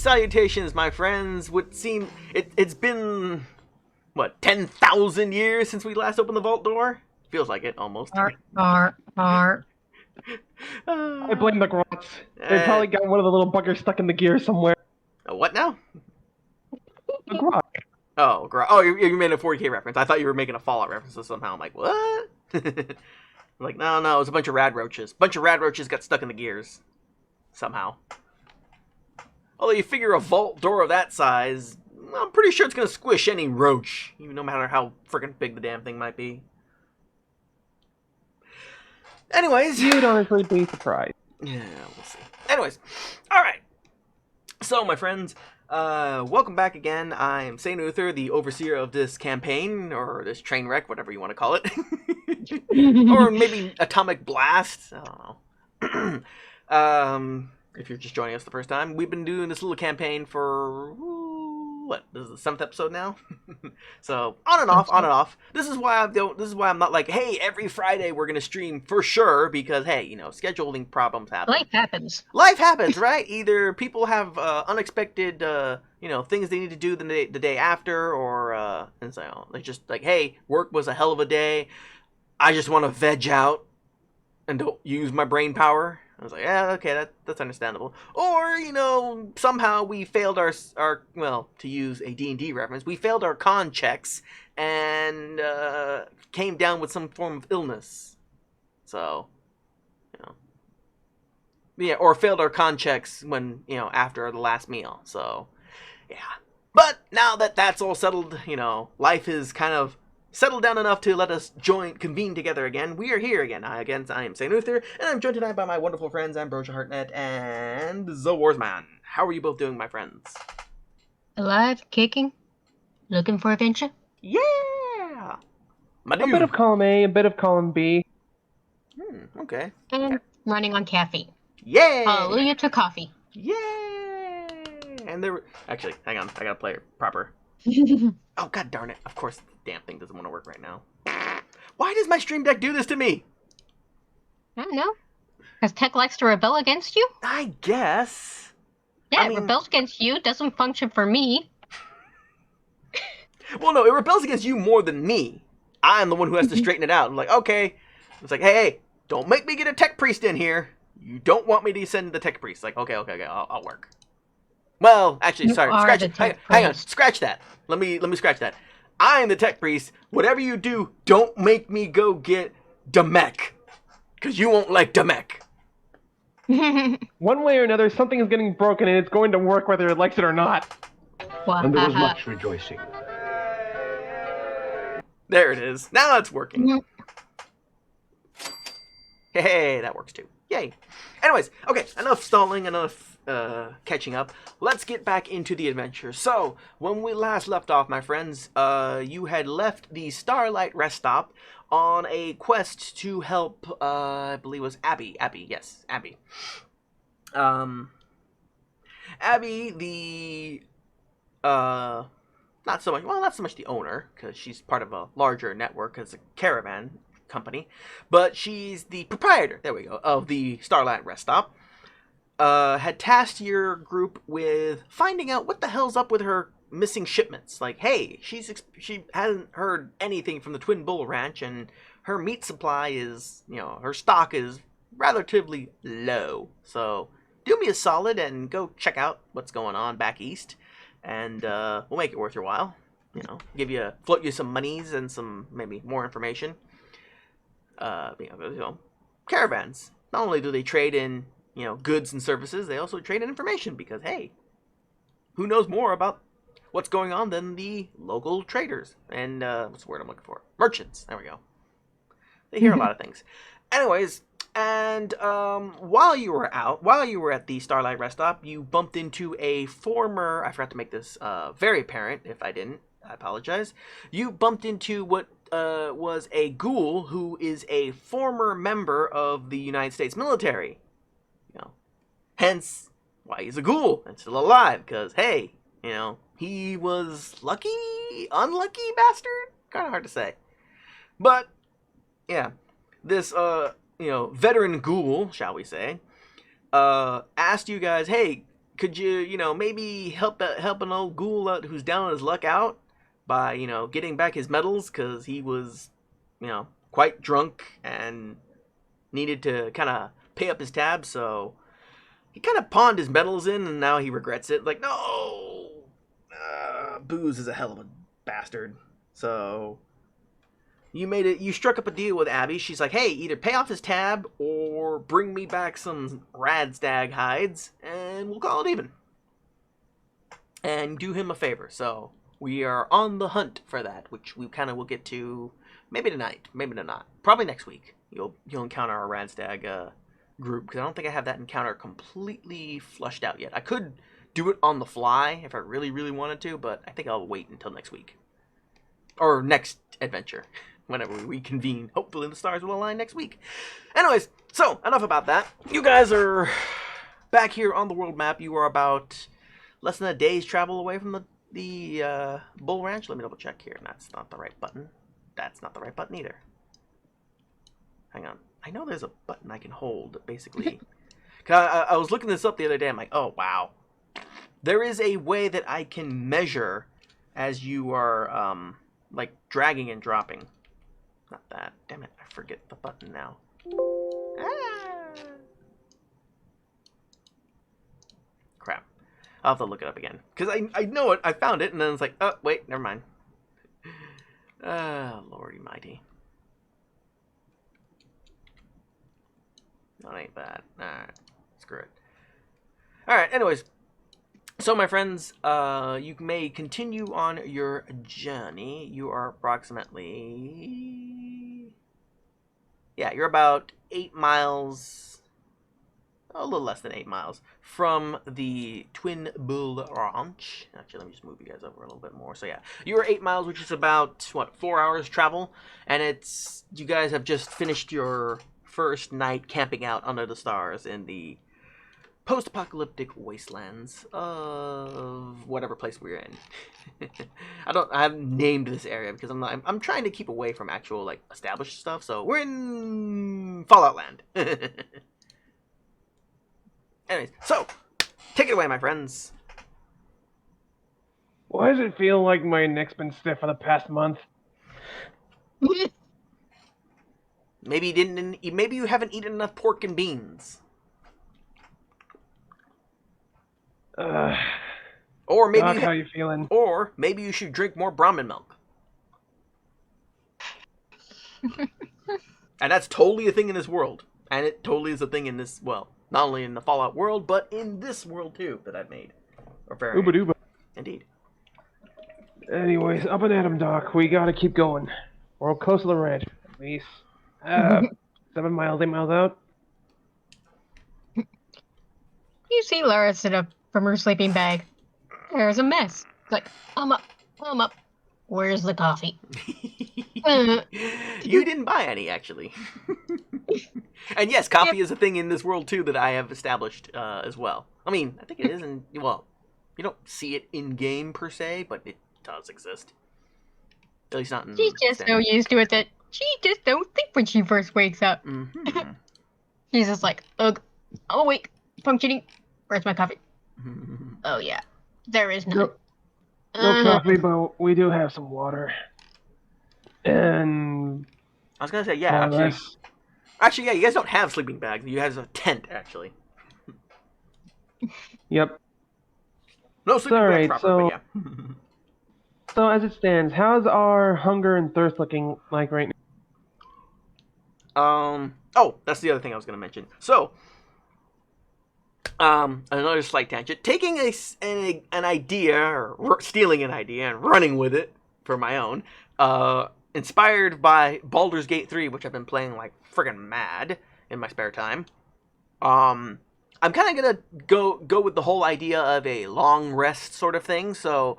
salutations, my friends. Would seem it's been what 10,000 years since we last opened the vault door. Feels like it almost. I blame the Grots. They probably got one of the little buggers stuck in the gear somewhere. What now? A Grot. Oh, you made a 40K reference. I thought you were making a Fallout reference, so somehow I'm like, what? Like, no, it was a bunch of rad roaches. Bunch of rad roaches got stuck in the gears. Somehow. Although you figure a vault door of that size, I'm pretty sure it's going to squish any roach, even no matter how freaking big the damn thing might be. Anyways. You'd honestly be surprised. Yeah, we'll see. Anyways. Alright. So, my friends, welcome back again. I'm Saint Uther, the overseer of this campaign, or this train wreck, whatever you want to call it. Or maybe Atomic Blast. I don't know. If you're just joining us the first time, we've been doing this little campaign for, what, this is the 7th episode now? So, on and off. This is why I'm not like, hey, every Friday we're going to stream for sure, because, hey, scheduling problems happen. Life happens, right? Either people have unexpected, things they need to do the day after, or, and so, like, just like, hey, work was a hell of a day. I just want to veg out and don't use my brain power. I was like, yeah, okay, that's understandable. Or, somehow we failed our to use a D&D reference, we failed our con checks and came down with some form of illness. So, yeah, or failed our con checks when, after the last meal. So, yeah. But now that that's all settled, life is kind of settled down enough to let us convene together again. We are here again. I am Saint Uther, and I'm joined tonight by my wonderful friends Ambrosia Hartnett and The Warsman. How are you both doing, my friends? Alive, kicking, looking for adventure. Yeah! A bit of column A, a bit of column B. Okay. And running on caffeine. Yay! Hallelujah to coffee. Yay! And actually, hang on, I gotta play it proper. Oh, god darn it. Of course, the damn thing doesn't want to work right now. Why does my Stream Deck do this to me? I don't know. Because tech likes to rebel against you? I guess. Yeah, it rebels against you. Doesn't function for me. Well, no, it rebels against you more than me. I'm the one who has to straighten it out. I'm like, okay. It's like, hey, don't make me get a tech priest in here. You don't want me to send the tech priest. Like, okay, I'll work. Well, actually, sorry, hang on, scratch that. Let me scratch that. I'm the tech priest. Whatever you do, don't make me go get Demek. Because you won't like Demek. One way or another, something is getting broken and it's going to work whether it likes it or not. And there was much rejoicing. There it is. Now it's working. Hey, that works too. Yay. Anyways, okay, enough stalling, enough catching up. Let's get back into the adventure. So, when we last left off, my friends, you had left the Starlight Rest Stop on a quest to help, I believe it was Abby. Yes, Abby. Abby, the, not so much the owner, because she's part of a larger network as a caravan company, but she's the proprietor, there we go, of the Starlight Rest Stop. Had tasked your group with finding out what the hell's up with her missing shipments. Like, hey, she hasn't heard anything from the Twin Bull Ranch, and her meat supply is, her stock is relatively low. So, do me a solid and go check out what's going on back east, and we'll make it worth your while. Float you some monies and some, maybe more information. Caravans. Not only do they trade in goods and services, they also trade in information because, hey, who knows more about what's going on than the local traders and, what's the word I'm looking for? Merchants. There we go. They hear a lot of things. Anyways, and while you were at the Starlight Rest Stop, you bumped into a former, I forgot to make this very apparent. If I didn't, I apologize. You bumped into what was a ghoul who is a former member of the United States military. Hence why he's a ghoul and still alive, because, hey, he was unlucky bastard? Kind of hard to say. But, yeah, this, veteran ghoul, shall we say, asked you guys, hey, could you, maybe help an old ghoul out who's down on his luck out by, getting back his medals because he was, quite drunk and needed to kind of pay up his tab, so he kind of pawned his medals in, and now he regrets it. Like, no, Booze is a hell of a bastard. So you struck up a deal with Abby. She's like, hey, either pay off his tab or bring me back some rad stag hides, and we'll call it even. And do him a favor. So we are on the hunt for that, which we kind of will get to maybe tonight, maybe not. Probably next week. You'll encounter our rad stag group, because I don't think I have that encounter completely flushed out yet. I could do it on the fly if I really, really wanted to, but I think I'll wait until next week. Or next adventure. Whenever we convene. Hopefully the stars will align next week. Anyways, so enough about that. You guys are back here on the world map. You are about less than a day's travel away from the Bull Ranch. Let me double check here. That's not the right button. That's not the right button either. Hang on. I know there's a button I can hold, basically. I was looking this up the other day. I'm like, oh, wow. There is a way that I can measure as you are, like, dragging and dropping. Not that. Damn it. I forget the button now. Crap. I'll have to look it up again. Because I know it. I found it, and then it's like, oh, wait, never mind. Lordy mighty. That ain't bad. Alright. Screw it. Alright, anyways. So, my friends, you may continue on your journey. You are approximately... Yeah, you're about 8 miles... A little less than 8 miles from the Twin Bull Ranch. Actually, let me just move you guys over a little bit more. So, yeah, you're 8 miles, which is about, 4 hours travel. And it's... You guys have just finished your first night camping out under the stars in the post-apocalyptic wastelands of whatever place we're in. I haven't named this area because I'm trying to keep away from actual, like, established stuff. So we're in Fallout Land. Anyways, so take it away, my friends. Why does it feel like my neck's been stiff for the past month? Maybe you haven't eaten enough pork and beans. Or maybe Doc, how you feeling? Or maybe you should drink more Brahmin milk. And that's totally a thing in this world. And it totally is a thing in this, well, not only in the Fallout world, but in this world too that I've made. Or very Ooba dooba. Indeed. Anyways, up and at 'em, Doc. We gotta keep going. We're close to the ranch. At least 7 miles, 8 miles out. You see Lara sit up from her sleeping bag. There's a mess. It's like, I'm up. Where's the coffee? You didn't buy any, actually. And yes, coffee is a thing in this world, too, that I have established as well. I mean, I think it is in... Well, you don't see it in-game, per se, but it does exist. At least not in... She's just so used to it that she just don't think when she first wakes up. Mm-hmm. She's just like, ugh, I'm awake, functioning. Where's my coffee? Oh, yeah. There is none. No coffee, but we do have some water. And... I was going to say, yeah, actually, yeah, you guys don't have sleeping bags. You guys have a tent, actually. Yep. No sleeping bag proper, but yeah. So, as it stands, how's our hunger and thirst looking like right now? Oh, that's the other thing I was going to mention. So, another slight tangent. Taking an idea, or stealing an idea and running with it for my own, inspired by Baldur's Gate 3, which I've been playing like friggin' mad in my spare time. I'm kind of gonna go with the whole idea of a long rest sort of thing. So,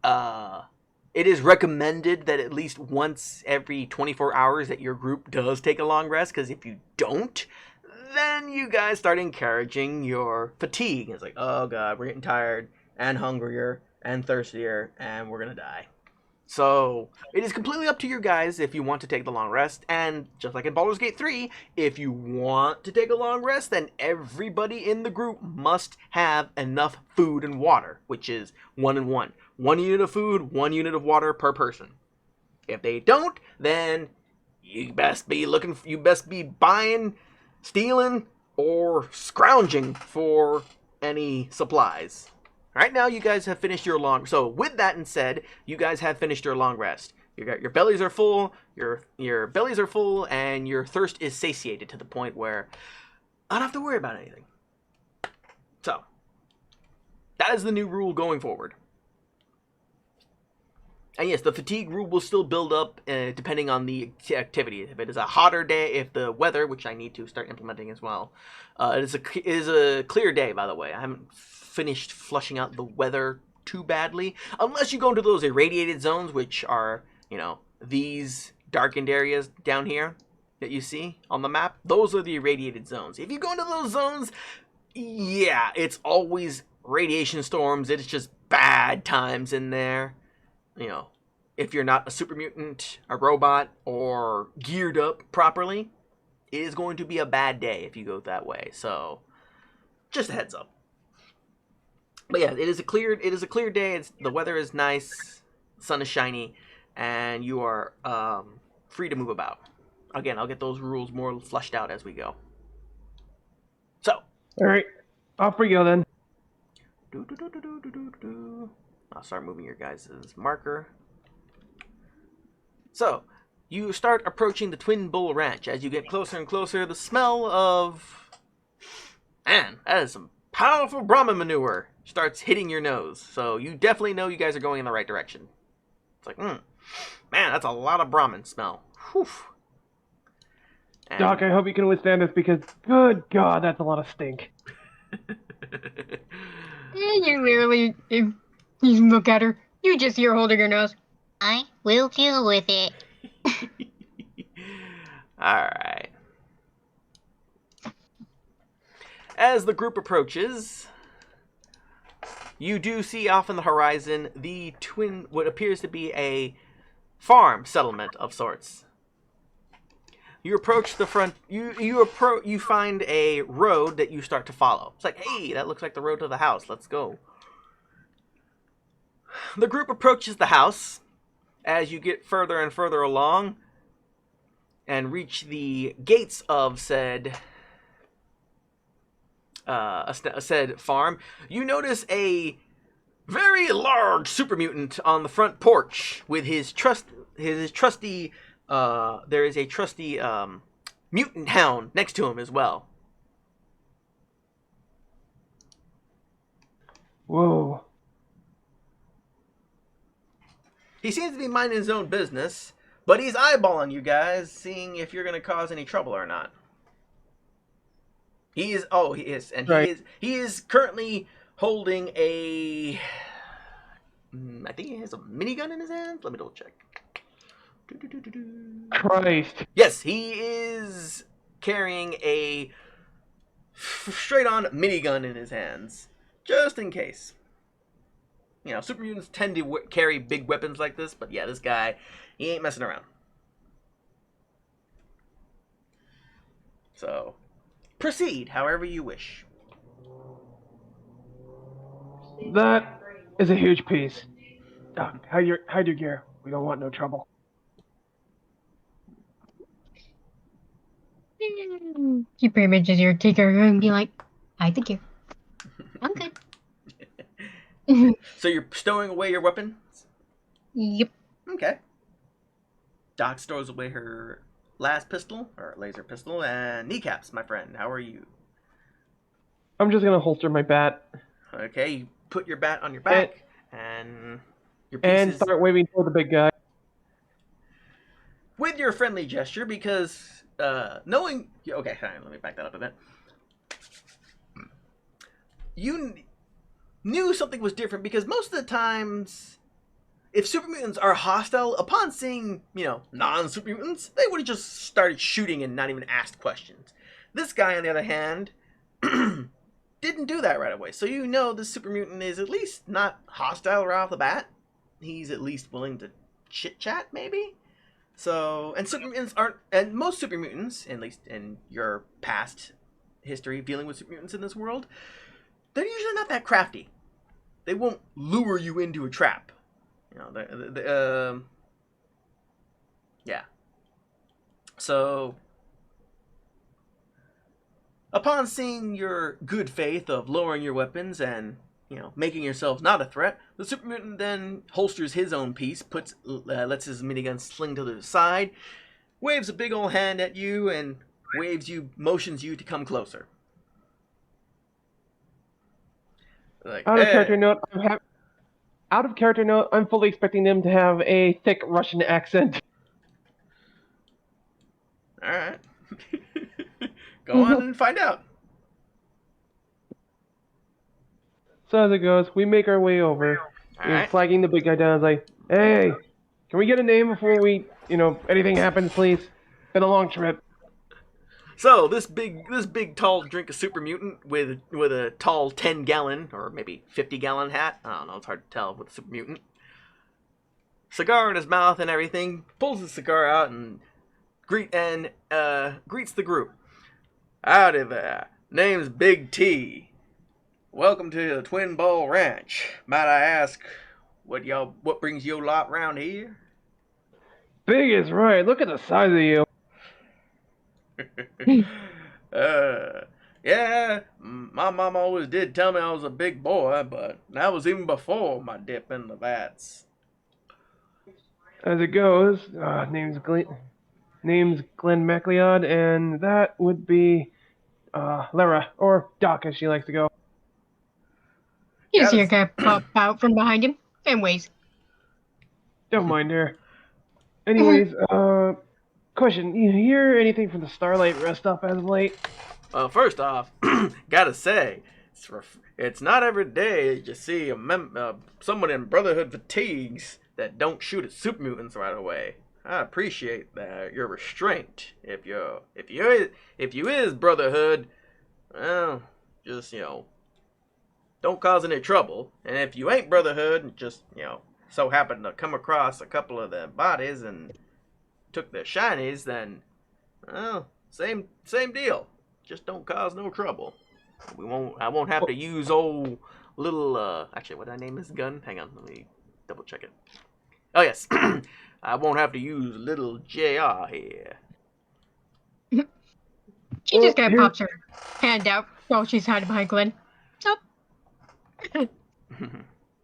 it is recommended that at least once every 24 hours that your group does take a long rest, because if you don't, then you guys start encouraging your fatigue. It's like, oh god, we're getting tired and hungrier and thirstier, and we're gonna die. So, it is completely up to you guys if you want to take the long rest, and just like in Baldur's Gate 3, if you want to take a long rest, then everybody in the group must have enough food and water, which is 1 and 1. 1 unit of food, 1 unit of water per person. If they don't, then you best be buying, stealing, or scrounging for any supplies. Right now, you guys have finished your long. So, with that and said, you guys have finished your long rest. Your bellies are full. Your bellies are full, and your thirst is satiated to the point where I don't have to worry about anything. So, that is the new rule going forward. And yes, the fatigue rule will still build up depending on the activity. If it is a hotter day, if the weather, which I need to start implementing as well, it is a clear day. By the way, I haven't finished flushing out the weather too badly, unless you go into those irradiated zones, which are, you know, these darkened areas down here that you see on the map. Those are the irradiated zones. If you go into those zones, yeah, it's always radiation storms. It's just bad times in there. You know, if you're not a super mutant, a robot, or geared up properly, it is going to be a bad day if you go that way. So, just a heads up. But yeah, it is a clear day. The weather is nice, the sun is shiny, and you are free to move about. Again, I'll get those rules more fleshed out as we go. So, all right, off we go then. I'll start moving your guys' marker. So, you start approaching the Twin Bull Ranch. As you get closer and closer, the smell of... Man, that is some powerful Brahmin manure starts hitting your nose. So, you definitely know you guys are going in the right direction. It's like, man, that's a lot of Brahmin smell. Whew. And... Doc, I hope you can withstand this because, good God, that's a lot of stink. You literally, if you look at her, you just hear holding her nose. I will deal with it. Alright. As the group approaches, you do see off on the horizon what appears to be a farm settlement of sorts. You approach the front. You find a road that you start to follow. It's like, hey, that looks like the road to the house. Let's go. The group approaches the house as you get further and further along and reach the gates of said farm. You notice a very large super mutant on the front porch with his trusty. There is a trusty mutant hound next to him as well. Whoa. He seems to be minding his own business, but he's eyeballing you guys, seeing if you're going to cause any trouble or not. He is, and right. He is currently holding a, I think he has a minigun in his hand. Let me double check. Christ. Yes, he is carrying a straight-on minigun in his hands, just in case. You know, super mutants tend to carry big weapons like this, but yeah, this guy, he ain't messing around. So, proceed however you wish. That is a huge piece. Doc, hide your gear. We don't want no trouble. He pretty much just take her and be like, hide the gear. I'm good. So you're stowing away your weapons? Yep. Okay. Doc stores away her last pistol, or laser pistol, and kneecaps, my friend. How are you? I'm just gonna holster my bat. Okay, you put your bat on your back, and your and start waving toward the big guy. With your friendly gesture, because knowing... Okay, hang on, let me back that up a bit. You knew something was different because most of the times, if super mutants are hostile, upon seeing, you know, non-super mutants, they would have just started shooting and not even asked questions. This guy, on the other hand, didn't do that right away. So you know this super mutant is at least not hostile right off the bat. He's at least willing to chit chat, maybe. So, and super mutants aren't, and most super mutants, at least in your past history of dealing with super mutants in this world, they're usually not that crafty. They won't lure you into a trap. You know, yeah. So, upon seeing your good faith of lowering your weapons and, you know, making yourselves not a threat, the super mutant then holsters his own piece, lets his minigun sling to the side, waves a big old hand at you, and motions you to come closer. Like, Out of character note, I'm fully expecting them to have a thick Russian accent. All right. Go on and find out. So as it goes, we make our way over, Alright. flagging the big guy down. Like, hey, can we get a name before anything happens, please? Been a long trip. So this big tall drink of super mutant with a tall 10-gallon or maybe 50-gallon hat. I don't know. It's hard to tell with a super mutant. Cigar in his mouth and everything. Pulls the cigar out and greets the group. Howdy there. Name's Big T. Welcome to the Twin Ball Ranch. Might I ask what brings your lot round here? Big is right. Look at the size of you. Yeah, my mom always did tell me I was a big boy, but that was even before my dip in the vats. As it goes, name's Glenn MacLeod, and that would be Lara, or Doc as she likes to go. You see her guy pop out from behind him and waves. Don't mind her. Anyways, question, you hear anything from the Starlight Rest Stop as of late? Well, first off, gotta say, it's not every day you see someone in Brotherhood fatigues that don't shoot at super mutants right away. I appreciate that your restraint. If you is Brotherhood, well, just don't cause any trouble. And if you ain't Brotherhood, and just so happened to come across a couple of their bodies and took their shinies, then well, same deal. Just don't cause no trouble. I won't have to use old little actually what that name is gun? Hang on, let me double check it. Oh yes. I won't have to use little JR here. She just kind of pops her hand out while she's hiding behind Glenn.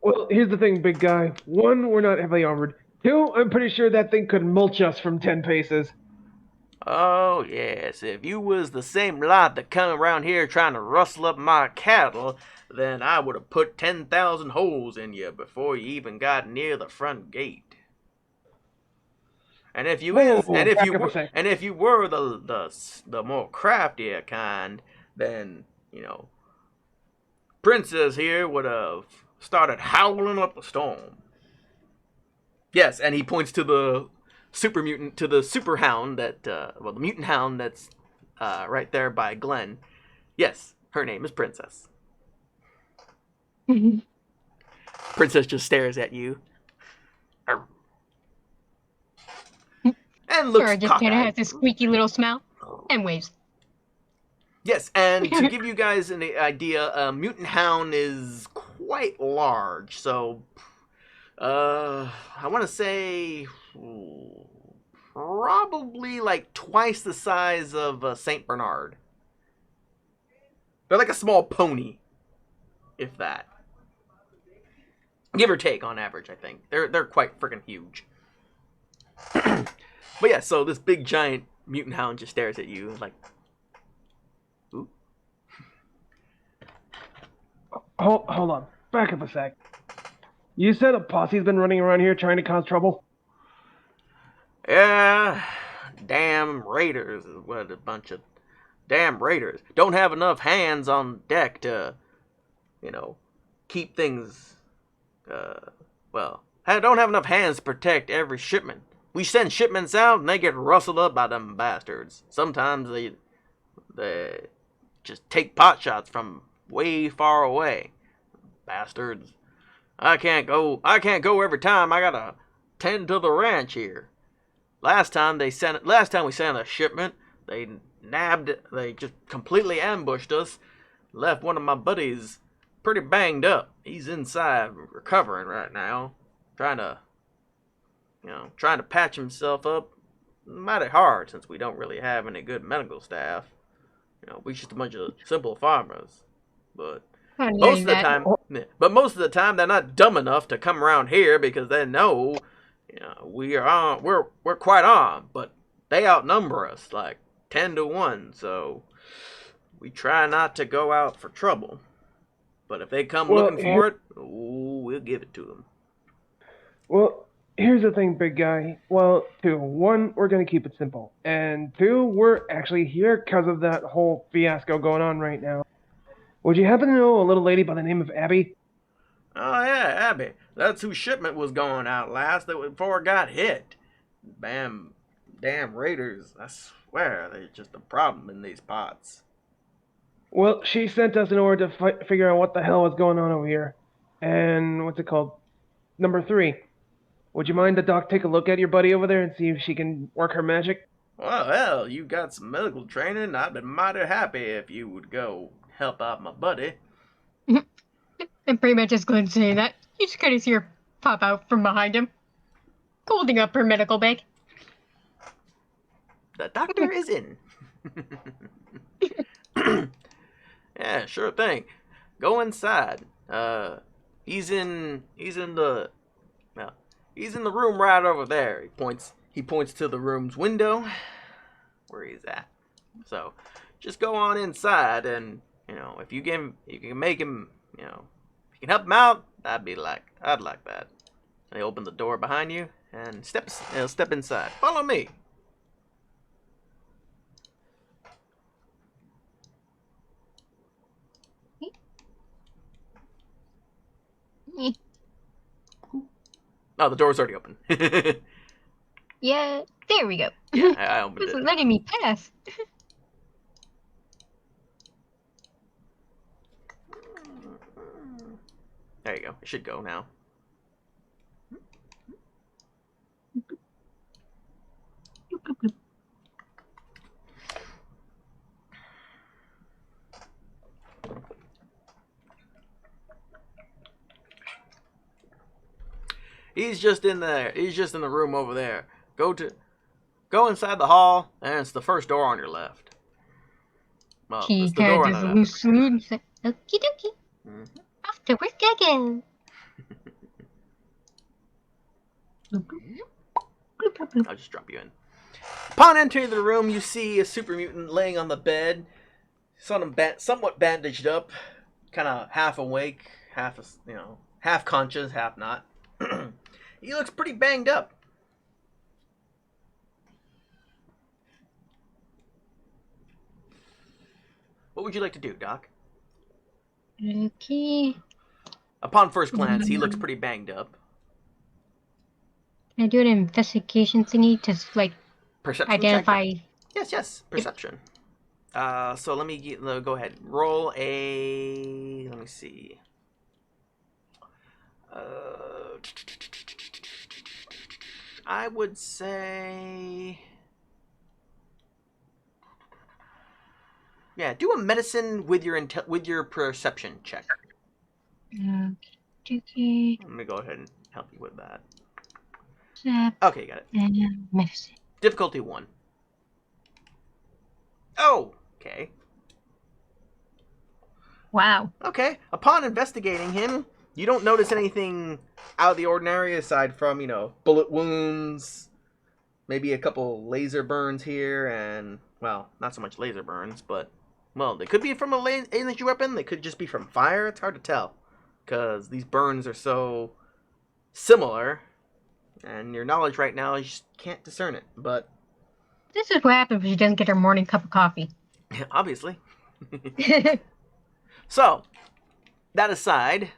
Well, here's the thing, big guy. One, we're not heavily armored. Two, I'm pretty sure that thing could mulch us from 10 paces. Oh, yes. If you was the same lot that come around here trying to rustle up my cattle, then I would have put 10,000 holes in you before you even got near the front gate. And if you were the more craftier kind, then Princess here would have started howling up a storm. Yes, and he points to the super mutant, to the super hound the mutant hound that's right there by Glenn. Yes, her name is Princess. Princess just stares at you. And looks just kind of has this squeaky little smile and waves. Yes, and to give you guys an idea, Mutant Hound is quite large. So, I want to say probably like twice the size of Saint Bernard. They're like a small pony, if that. Give or take on average, I think. They're quite freaking huge. But yeah, so this big giant mutant hound just stares at you like, ooh. Hold on. Back up a sec. You said a posse's been running around here trying to cause trouble? Yeah, damn raiders is what a bunch of damn raiders. Don't have enough hands on deck to, keep things, don't have enough hands to protect every shipment. We send shipments out and they get rustled up by them bastards. Sometimes they just take pot shots from way far away. Bastards. I can't go every time. I gotta tend to the ranch here. Last time we sent a shipment, they just completely ambushed us, left one of my buddies pretty banged up. He's inside recovering right now, trying to patch himself up. Mighty hard since we don't really have any good medical staff. We just a bunch of simple farmers. But most of the time they're not dumb enough to come around here because they know, we're quite armed, but they outnumber us like 10-1, so we try not to go out for trouble. But if they come looking for it, we'll give it to them. Well, here's the thing, big guy. Well, 2. 1, we're going to keep it simple. And 2, we're actually here because of that whole fiasco going on right now. Would you happen to know a little lady by the name of Abby? Oh, yeah, Abby. That's whose shipment was going out last before it got hit. Damn raiders. I swear, they're just a problem in these parts. Well, she sent us in order to figure out what the hell was going on over here. And what's it called? Number 3. Would you mind the doc take a look at your buddy over there and see if she can work her magic? Well, you got some medical training. I'd be mighty happy if you would go help out my buddy. And pretty much as Glenn saying that, you just kind of see her pop out from behind him, holding up her medical bag. The doctor is in. Yeah, sure thing. Go inside. He's in the room right over there. He points to the room's window where he's at. So, just go on inside, and if you can make him, if you can help him out, I'd like that. And he open the door behind you and step inside. Follow me. Oh, the door's already open. Yeah, there we go. Yeah, I opened This it. is letting me pass. There you go. It should go now. He's just in there. He's just in the room over there. Go inside the hall, and it's the first door on your left. Well, He it's the door kind on of the just left. loose and said, okie dokie, Mhm. off to work again. I'll just drop you in. Upon entering the room, you see a super mutant laying on the bed, somewhat bandaged up, kind of half awake, half conscious, half not. He looks pretty banged up. What would you like to do, Doc? Okay. Upon first glance, he looks pretty banged up. Can I do an investigation thingy to Perception identify? check? Yes. Perception. So let me go ahead. Roll a. Let me see. I would say. Yeah, do a medicine with your perception check. Okay. Let me go ahead and help you with that. Zap Okay, got it. and medicine. Difficulty 1. Oh, okay. Wow. Okay. Upon investigating him, you don't notice anything out of the ordinary aside from, bullet wounds, maybe a couple laser burns here, and, well, not so much laser burns, but, well, they could be from a energy weapon, they could just be from fire, it's hard to tell, because these burns are so similar, and your knowledge right now, you just can't discern it, but... This is what happens when she doesn't get her morning cup of coffee. Obviously. So, that aside,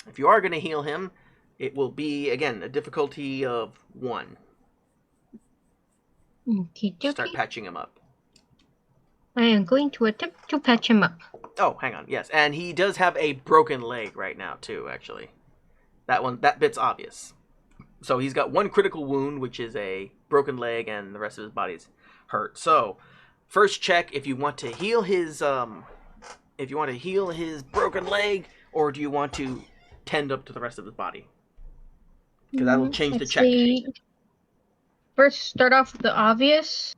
if you are going to heal him, it will be, again, a difficulty of 1. Okay, Start patching him up. I am going to attempt to patch him up. Oh, hang on. Yes, and he does have a broken leg right now, too, actually. That bit's obvious. So he's got one critical wound, which is a broken leg, and the rest of his body's hurt. So first check if you want to heal his broken leg, or do you want to tend up to the rest of his body? Because that'll change the Let's check. see. First, start off with the obvious.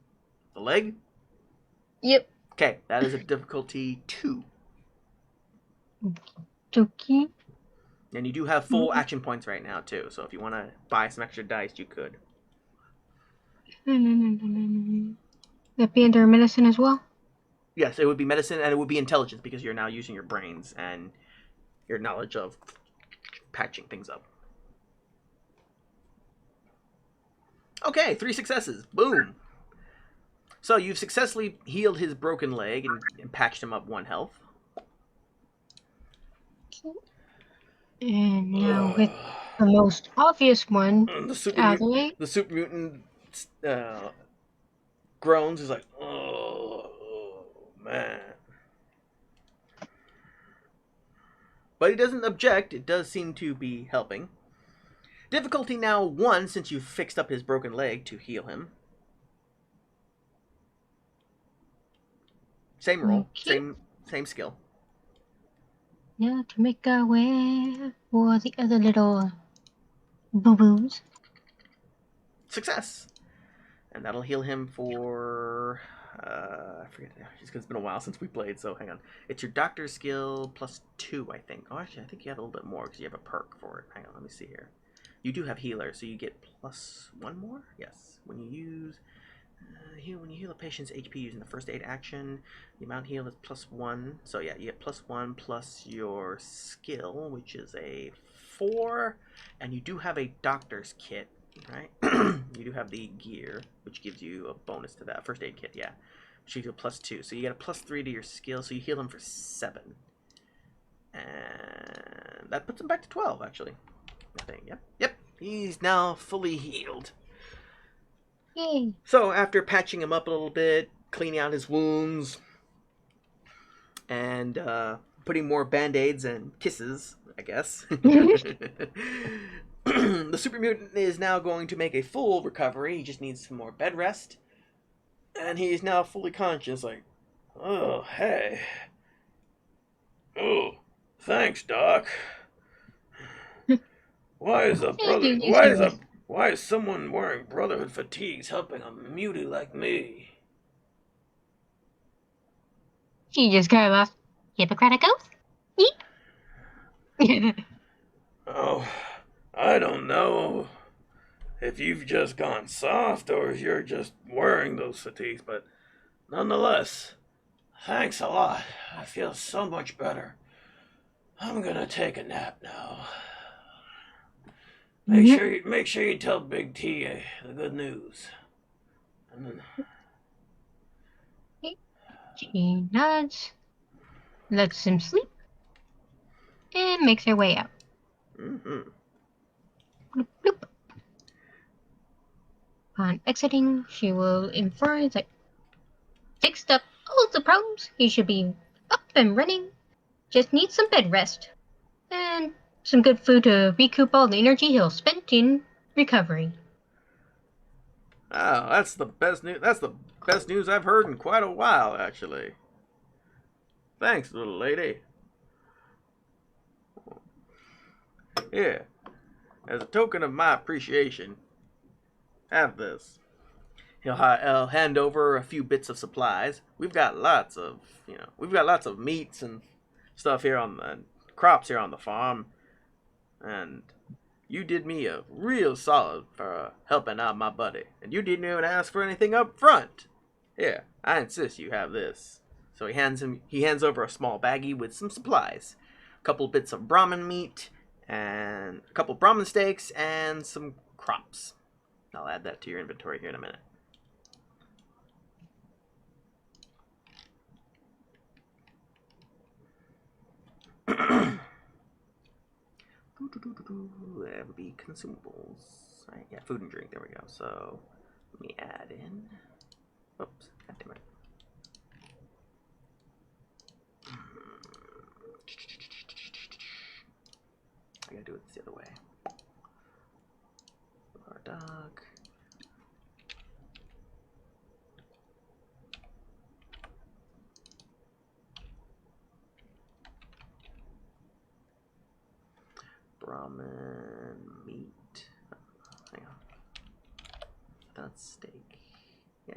The leg? Yep. Okay, that is a difficulty 2. Dokie. And you do have full action points right now, too. So if you want to buy some extra dice, you could. That be under medicine as well? Yes, it would be medicine, and it would be intelligence, because you're now using your brains and your knowledge of patching things up. Okay, 3 successes. Boom. So you've successfully healed his broken leg and patched him up 1 health. And now with the most obvious one The super out of the way. The super mutant groans. Is like, oh man. But he doesn't object. It does seem to be helping. Difficulty now 1, since you've fixed up his broken leg to heal him. Same roll, Okay. same skill. Now to make our way for the other little boo-boos. Success. And that'll heal him for... I forget. Just because it's been a while since we played, so hang on. It's your doctor skill plus 2, I think. Oh, actually, I think you have a little bit more because you have a perk for it. Hang on, let me see here. You do have healer, so you get plus 1 more? Yes. When you use... when you heal a patient's HP using the first aid action, the amount healed is plus 1. So yeah, you get plus 1 plus your skill, which is a 4. And you do have a doctor's kit, right? You do have the gear, which gives you a bonus to that. First aid kit, yeah. Which gives you a plus 2. So you get a plus 3 to your skill, so you heal him for 7. And that puts him back to 12, actually. I think, yep. He's now fully healed. Yay. So after patching him up a little bit, cleaning out his wounds, and putting more band-aids and kisses, I guess, the super mutant is now going to make a full recovery. He just needs some more bed rest. And he's now fully conscious, like, oh, hey. Oh, thanks, Doc. Why is someone wearing Brotherhood fatigues helping a mutie like me? She just kind of laughed. Hippocratic oath? Yeet. Oh, I don't know if you've just gone soft or if you're just wearing those fatigues, but nonetheless, thanks a lot. I feel so much better. I'm gonna take a nap now. Make sure you tell Big T the good news. And then... She nods, lets him sleep, and makes her way out. Mm-hmm. Bloop, bloop. Upon exiting, she will inform that fixed up all the problems. He should be up and running. Just needs some bed rest and some good food to recoup all the energy he'll spend in recovery. Oh, that's the best news. That's the best news I've heard in quite a while, actually. Thanks, little lady. Here, as a token of my appreciation, have this. He'll hand over a few bits of supplies. We've got lots of meats and stuff here on the crops here on the farm, and you did me a real solid for helping out my buddy, and you didn't even ask for anything up front. Here, I insist you have this. So he hands over a small baggie with some supplies, a couple bits of Brahmin meat, and a couple Brahmin steaks, and some crops. I'll add that to your inventory here in a minute. That would be consumables. Right, yeah, food and drink. There we go. So let me add in. Oops, God damn it. I gotta do it the other way. Our dog. Brahmin meat. Hang on. That's steak. Yeah.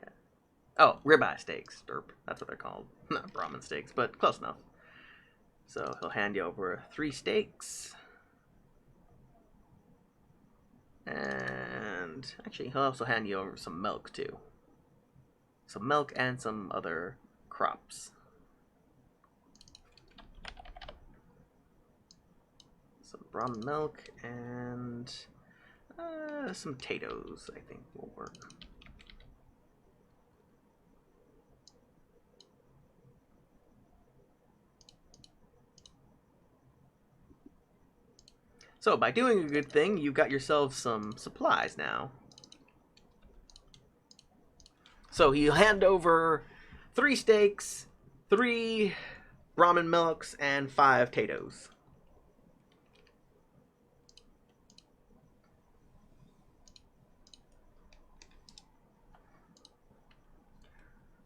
Oh, ribeye steaks. Derp. That's what they're called. Not Brahmin steaks, but close enough. So he'll hand you over 3 steaks. And actually, he'll also hand you over some milk too. Some milk and some other crops. Some Brahmin milk and some potatoes, I think, will work. So, by doing a good thing, you got yourself some supplies now. So, he'll hand over 3 steaks, 3 Brahmin milks, and 5 potatoes.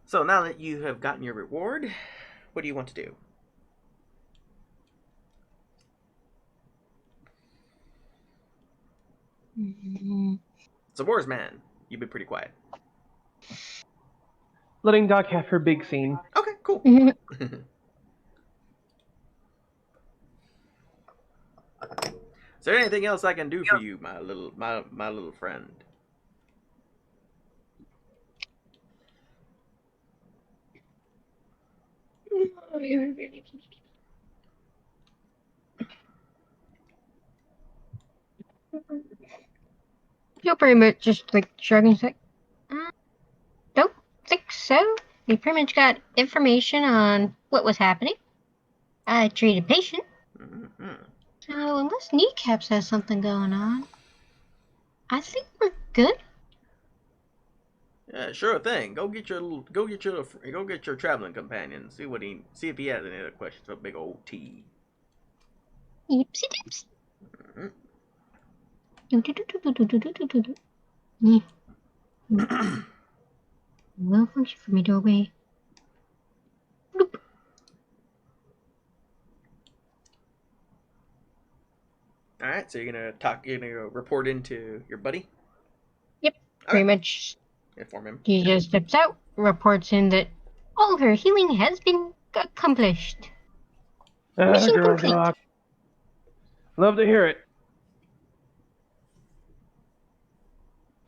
So, now that you have gotten your reward, what do you want to do? Zabor's man, you've been pretty quiet. Letting Doc have her big scene. Okay, cool. Is there anything else I can do for you, my little friend? You're pretty much just like shrugging his head. Don't think so. We pretty much got information on what was happening. I treated patient. Mm-hmm. So unless Kneecaps has something going on, I think we're good. Yeah, sure thing. Go get your traveling companion. See if he has any other questions for big old T. Ipsy dips. Well, function for me, doorway. Bloop. All right, so you're gonna report into your buddy. Yep, pretty much. Inform him. He just steps out, reports in that all her healing has been accomplished. Mission Girl complete. Doc. Love to hear it.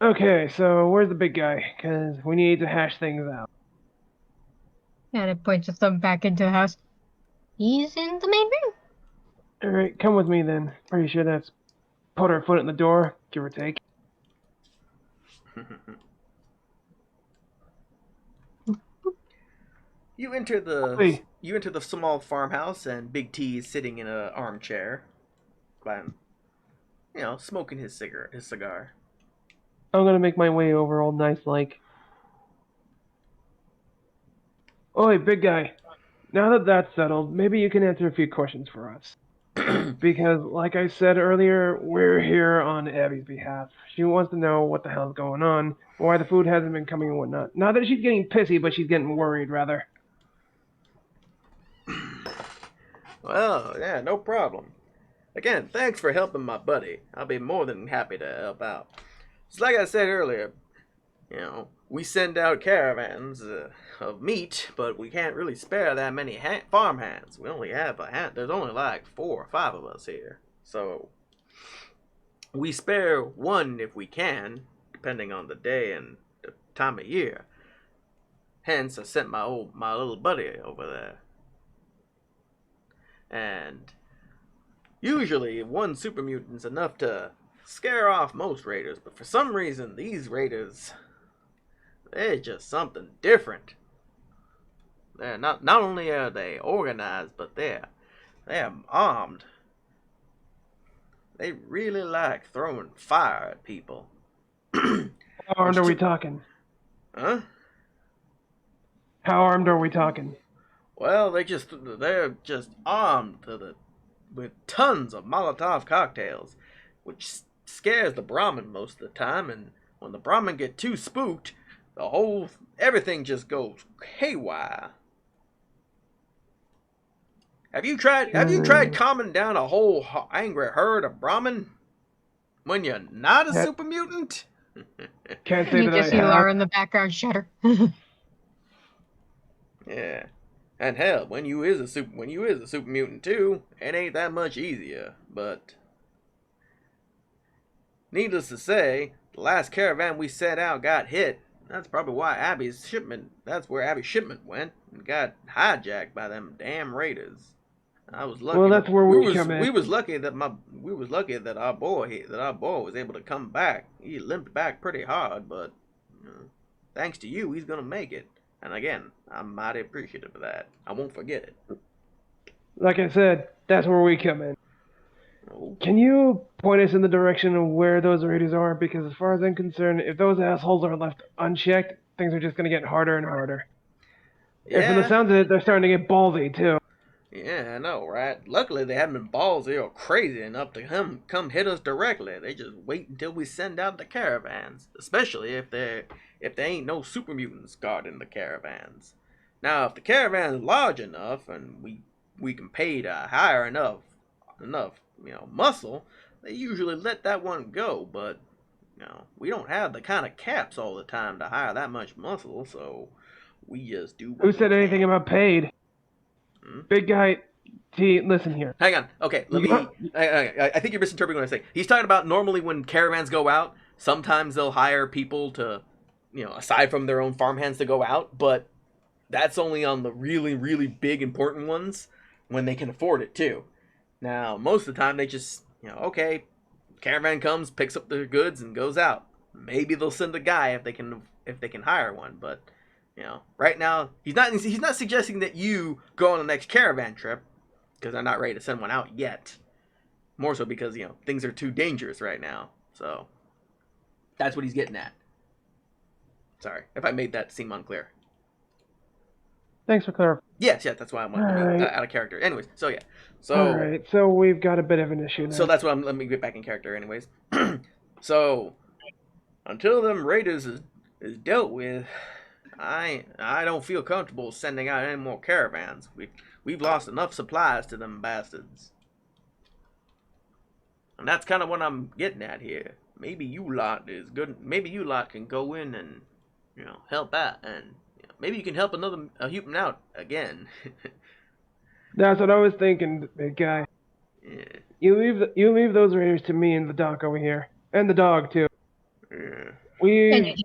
Okay, so where's the big guy? Because we need to hash things out. And it points a thumb back into the house. He's in the main room. Alright, come with me then. Pretty sure that's put our foot in the door, give or take. You enter the small farmhouse, and Big T is sitting in an armchair, smoking his cigar. I'm gonna make my way over all nice like. Oi, big guy. Now that that's settled, maybe you can answer a few questions for us. Because, like I said earlier, we're here on Abby's behalf. She wants to know what the hell's going on, why the food hasn't been coming and whatnot. Not that she's getting pissy, but she's getting worried, rather. Well, yeah, no problem. Again, thanks for helping my buddy. I'll be more than happy to help out. Just like I said earlier, we send out caravans of meat, but we can't really spare that many farm hands. We only have there's only like 4 or 5 of us here. So, we spare one if we can, depending on the day and the time of year. Hence, I sent my little buddy over there. And usually, one super mutant's enough to scare off most raiders, but for some reason, these raiders, they're just something different. They're not only are they organized, but they're armed. They really like throwing fire at people. How armed are we talking? Huh? How armed are we talking? Well, they're just armed with tons of Molotov cocktails, which scares the Brahmin most of the time, and when the Brahmin get too spooked, everything just goes haywire. Have you tried calming down a whole angry herd of Brahmin when you're not a super mutant? Can't say You that I just see have. Laura in the background shudder. Yeah. And hell, when you is a super mutant too, it ain't that much easier. But needless to say, the last caravan we set out got hit. That's probably why that's where Abby's shipment went and got hijacked by them damn raiders. I was lucky. Well, that's where we come in. We was lucky that our boy was able to come back. He limped back pretty hard, but thanks to you, he's gonna make it. And again, I'm mighty appreciative of that. I won't forget it. Like I said, that's where we come in. Oh. Can you point us in the direction of where those raiders are? Because as far as I'm concerned, if those assholes are left unchecked, things are just going to get harder and harder. Yeah. And from the sounds of it, they're starting to get ballsy, too. Yeah, I know, right? Luckily, they haven't been ballsy or crazy enough to come hit us directly. They just wait until we send out the caravans, especially if there ain't no super mutants guarding the caravans. Now, if the caravan is large enough and we can pay to hire enough muscle, they usually let that one go. But we don't have the kind of caps all the time to hire that much muscle, so we just do. Who said anything about paid? Big guy, T, listen here. Hang on. Okay, I think you're misinterpreting what I say. He's talking about normally when caravans go out, sometimes they'll hire people to, aside from their own farmhands to go out, but that's only on the really, really big important ones when they can afford it too. Now, most of the time they just, okay, caravan comes, picks up their goods and goes out. Maybe they'll send a guy if they can hire one, but right now he's not suggesting that you go on the next caravan trip because they're not ready to send one out yet. More so because things are too dangerous right now. So that's what he's getting at. Sorry if I made that seem unclear. Thanks for clarifying. Yes, that's why I'm out of character. Anyways, so yeah. All right, so we've got a bit of an issue now. So that's what let me get back in character anyways. So until them raiders is dealt with, I don't feel comfortable sending out any more caravans. We've lost enough supplies to them bastards. And that's kind of what I'm getting at here. Maybe you lot is good. Maybe you lot can go in and help out, and maybe you can help a human out again. That's what I was thinking, big guy. Yeah. You leave those raiders to me and the doc over here, and the dog too. Yeah. We've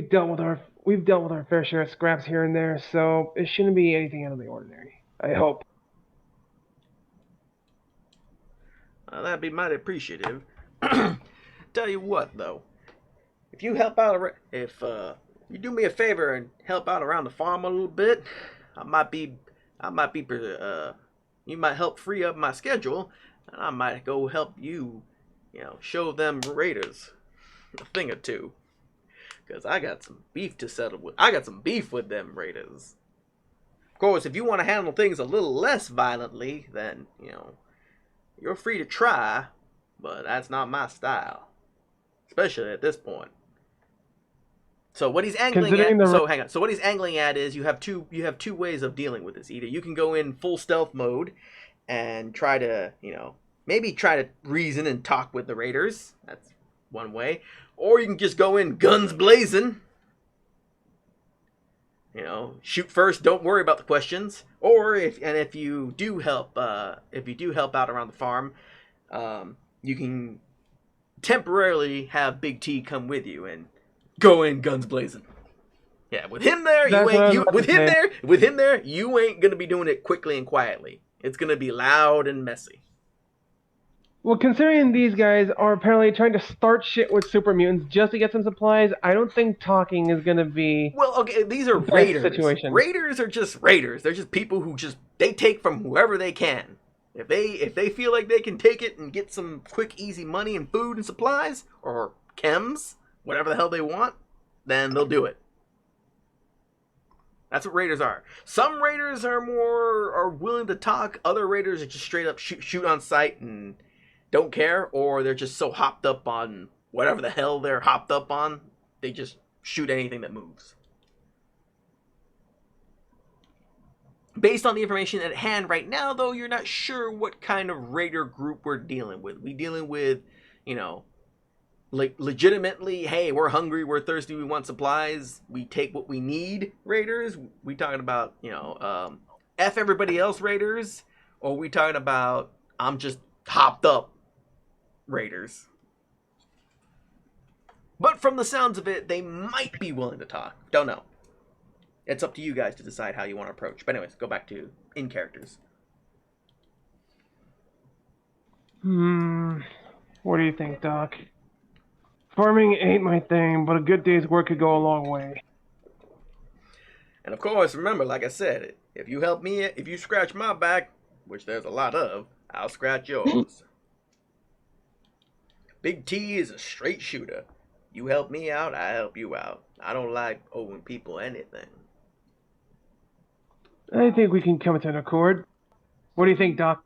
dealt with our fair share of scraps here and there, so it shouldn't be anything out of the ordinary. I hope. Well, that'd be mighty appreciative. Tell you what, though, if you help out, if you do me a favor and help out around the farm a little bit, you might help free up my schedule, and I might go help you, show them raiders a thing or two. Because I got some beef to settle with. I got some beef with them raiders. Of course, if you want to handle things a little less violently, then, you're free to try, but that's not my style. Especially at this point. So what he's angling at, So what he's angling at is you have two ways of dealing with this. Either you can go in full stealth mode and try to, maybe try to reason and talk with the raiders. That's one way. Or you can just go in guns blazing. Shoot first, don't worry about the questions. Or if you do help out around the farm, you can temporarily have Big T come with you and go in guns blazing. Yeah, with him there, you ain't gonna be doing it quickly and quietly. It's gonna be loud and messy. Well, considering these guys are apparently trying to start shit with super mutants just to get some supplies, I don't think talking is going to be... Well, okay, these are raiders. Situation. Raiders are just raiders. They're just people who they take from whoever they can. If they feel like they can take it and get some quick, easy money and food and supplies, or chems, whatever the hell they want, then they'll do it. That's what raiders are. Some raiders are willing to talk. Other raiders are just straight up shoot on sight and don't care, or they're just so hopped up on whatever the hell they're hopped up on, they just shoot anything that moves. Based on the information at hand right now, though, you're not sure what kind of raider group we're dealing with. We dealing with, like legitimately, hey, we're hungry, we're thirsty, we want supplies, we take what we need raiders? We talking about, F everybody else raiders? Or we talking about, I'm just hopped up raiders? But from the sounds of it, they might be willing to talk. Don't know. It's up to you guys to decide how you want to approach. But anyways, go back to in characters. What do you think, Doc? Farming ain't my thing, but a good day's work could go a long way. And of course, remember, like I said, if you help me, if you scratch my back, which there's a lot of, I'll scratch yours. Big T is a straight shooter. You help me out, I help you out. I don't like owing people anything. I think we can come to an accord. What do you think, Doc?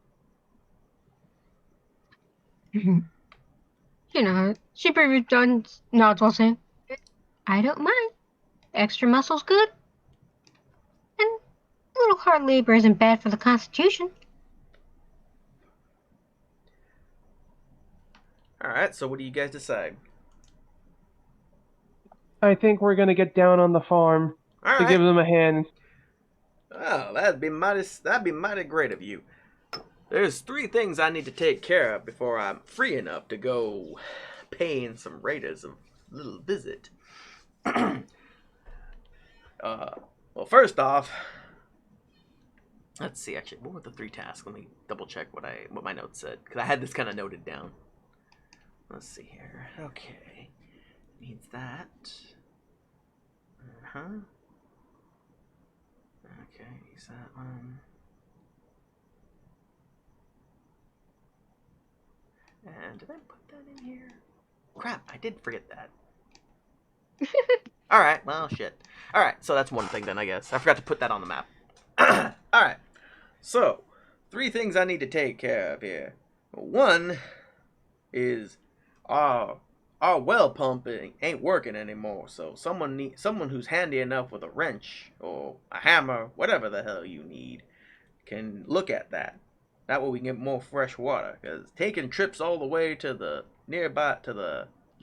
Super John nods while saying, I don't mind. Extra muscle's good. And a little hard labor isn't bad for the Constitution. Alright, so what do you guys decide? I think we're gonna get down on the farm to give them a hand. Oh, that'd be mighty great of you. There's 3 things I need to take care of before I'm free enough to go paying some raiders a little visit. Well, first off, let's see. Actually, what were the 3 tasks? Let me double check what my notes said, because I had this kind of noted down. Let's see here. Okay, needs that. Okay, use that one. And did I put that in here? Crap, I did forget that. Alright, well, shit. Alright, so that's one thing then, I guess. I forgot to put that on the map. Alright, so 3 things I need to take care of here. One is our well pumping ain't working anymore, so someone who's handy enough with a wrench or a hammer, whatever the hell you need, can look at that. That way we can get more fresh water, because taking trips all the way to the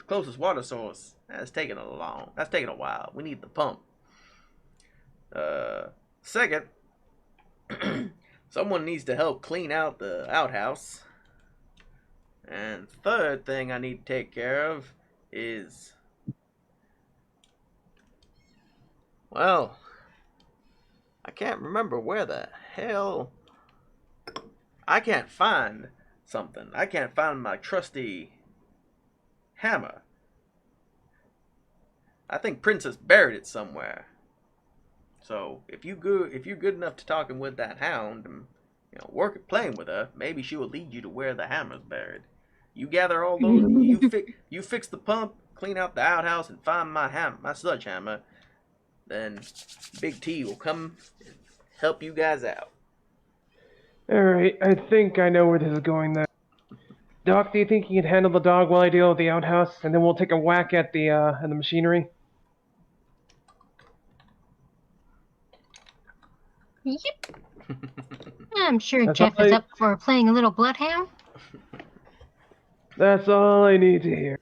closest water source, that's taking a while. We need the pump. Second, someone needs to help clean out the outhouse. And third thing I need to take care of is, well, I can't remember where the hell. I can't find something. I can't find my trusty hammer. I think Princess buried it somewhere. So if you're good enough to talking with that hound and playing with her, maybe she will lead you to where the hammer's buried. You gather all those. You fix the pump, clean out the outhouse, and find my sledgehammer. Then Big T will come and help you guys out. Alright, I think I know where this is going then. Doc, do you think you can handle the dog while I deal with the outhouse, and then we'll take a whack at the machinery? Yep. I'm sure Jeff is up for playing a little bloodhound. That's all I need to hear.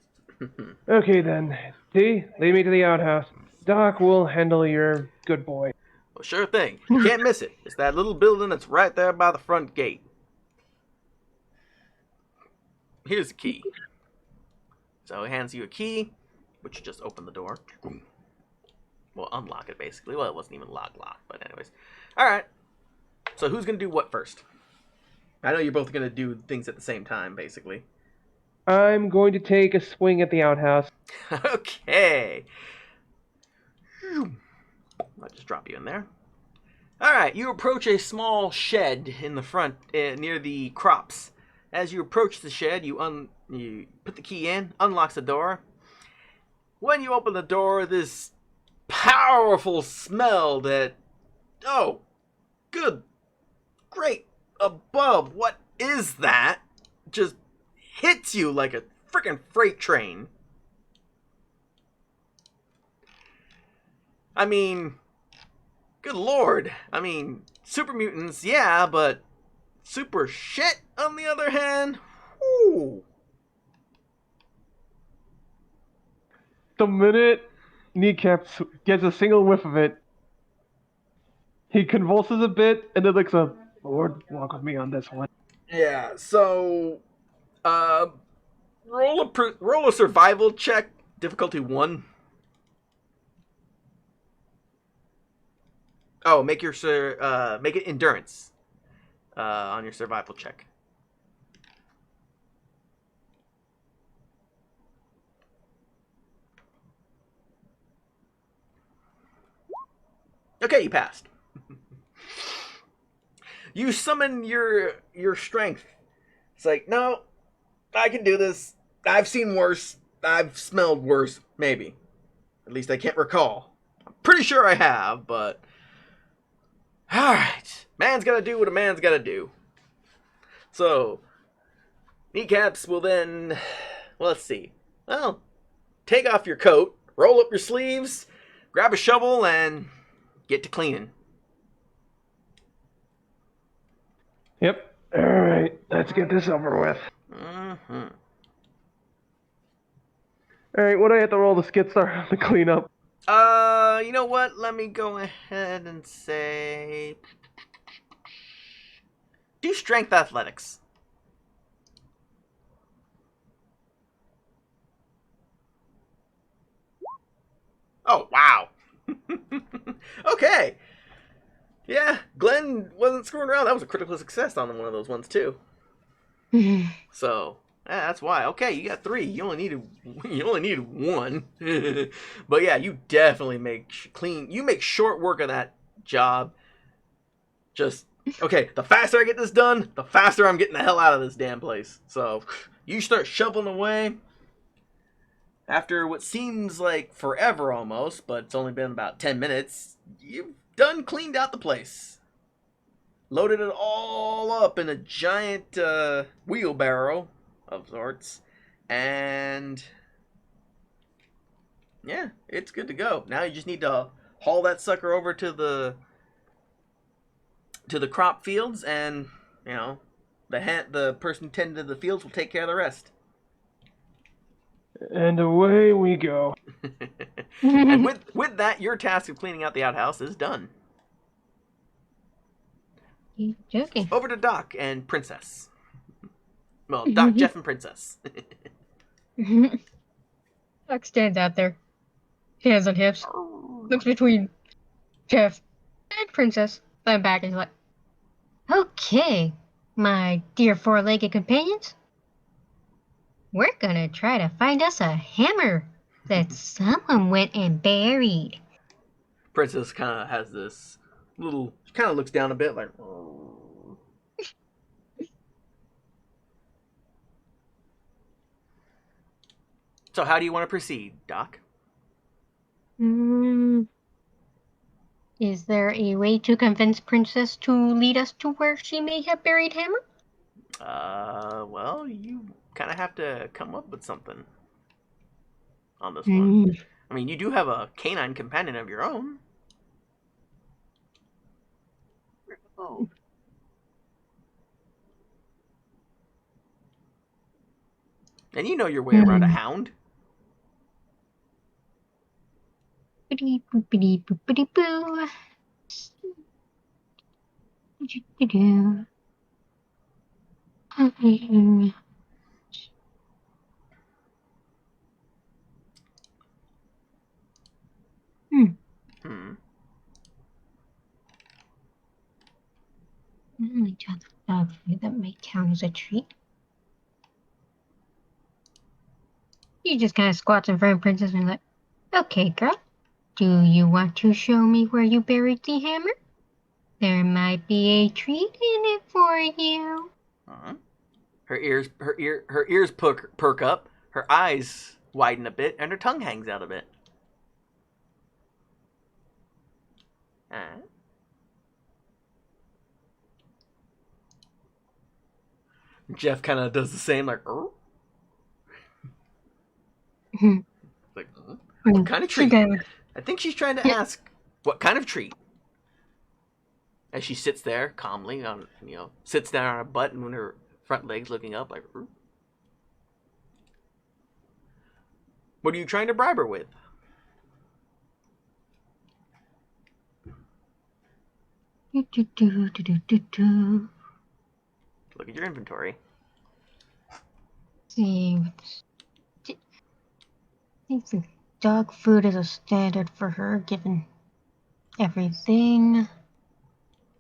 Okay then. T, lead me to the outhouse. Doc will handle your good boy. Well, sure thing. You can't miss it. It's that little building that's right there by the front gate. Here's the key. So he hands you a key, which you just open the door. Well, unlock it basically. Well, it wasn't even locked, but anyways. Alright. So who's going to do what first? I know you're both going to do things at the same time, basically. I'm going to take a swing at the outhouse. Okay. I'll just drop you in there. Alright, you approach a small shed in the front near the crops. As you approach the shed, you put the key in, unlocks the door. When you open the door, this powerful smell that Oh, good, great, above. What is that? Just hits you like a freaking freight train. I mean, good lord. I mean, super mutants, yeah, but super shit, on the other hand, whoo. The minute Kneecaps gets a single whiff of it, he convulses a bit and then looks up. Lord, walk with me on this one. Yeah, so, roll a survival check, difficulty 1. Oh, make it endurance, on your survival check. Okay, you passed. You summon your strength. It's like, no, I can do this. I've seen worse. I've smelled worse, maybe. At least I can't recall. I'm pretty sure I have, but... Alright. Man's gotta do what a man's gotta do. So, Kneecaps will then... Well, let's see. Well, take off your coat, roll up your sleeves, grab a shovel, and get to cleaning. Yep. Alright, let's get this over with. Mm-hmm. Alright, what do I have to roll to get started to clean up? You know what? Let me go ahead and say... Do strength athletics. Oh, wow. Okay. Yeah, Glenn wasn't screwing around. That was a critical success on one of those ones, too. So, yeah, that's why. Okay, you got 3. You only needed 1. But yeah, you definitely make short work of that job. Just, okay, the faster I get this done, the faster I'm getting the hell out of this damn place. So, you start shoveling away. After what seems like forever almost, but it's only been about 10 minutes, you've cleaned out the place. Loaded it all up in a giant wheelbarrow of sorts. And yeah, it's good to go. Now you just need to haul that sucker over to the crop fields, and you know, the person tending to the fields will take care of the rest. And away we go. And with that, your task of cleaning out the outhouse is done. You joking? Over to Doc and Princess. Well, Doc, Jeff, and Princess. Doc stands out there, hands on hips, looks between Jeff and Princess, then back and is like, okay, my dear four-legged companions, we're gonna try to find us a hammer that someone went and buried. Princess kind of has this little, she kind of looks down a bit like, So how do you want to proceed, Doc? Is there a way to convince Princess to lead us to where she may have buried hammer? Well, you kind of have to come up with something on this one. I mean, you do have a canine companion of your own. Oh. And you know your way around a hound. Boopity boopity boopity boo. Do-do-do-do. Only child dog food that may count as a treat. He just kind of squats in front of Princess and is like, okay, girl, do you want to show me where you buried the hammer? There might be a treat in it for you. Her ears perk up, her eyes widen a bit, and her tongue hangs out a bit. Jeff kind of does the same, like, Mhm. like, what kind of treat? Again, I think she's trying to ask, what kind of treat? As she sits there calmly on, sits down on her butt and with her front legs looking up, like, what are you trying to bribe her with? do. Look at your inventory. See, I think the dog food is a standard for her, given everything.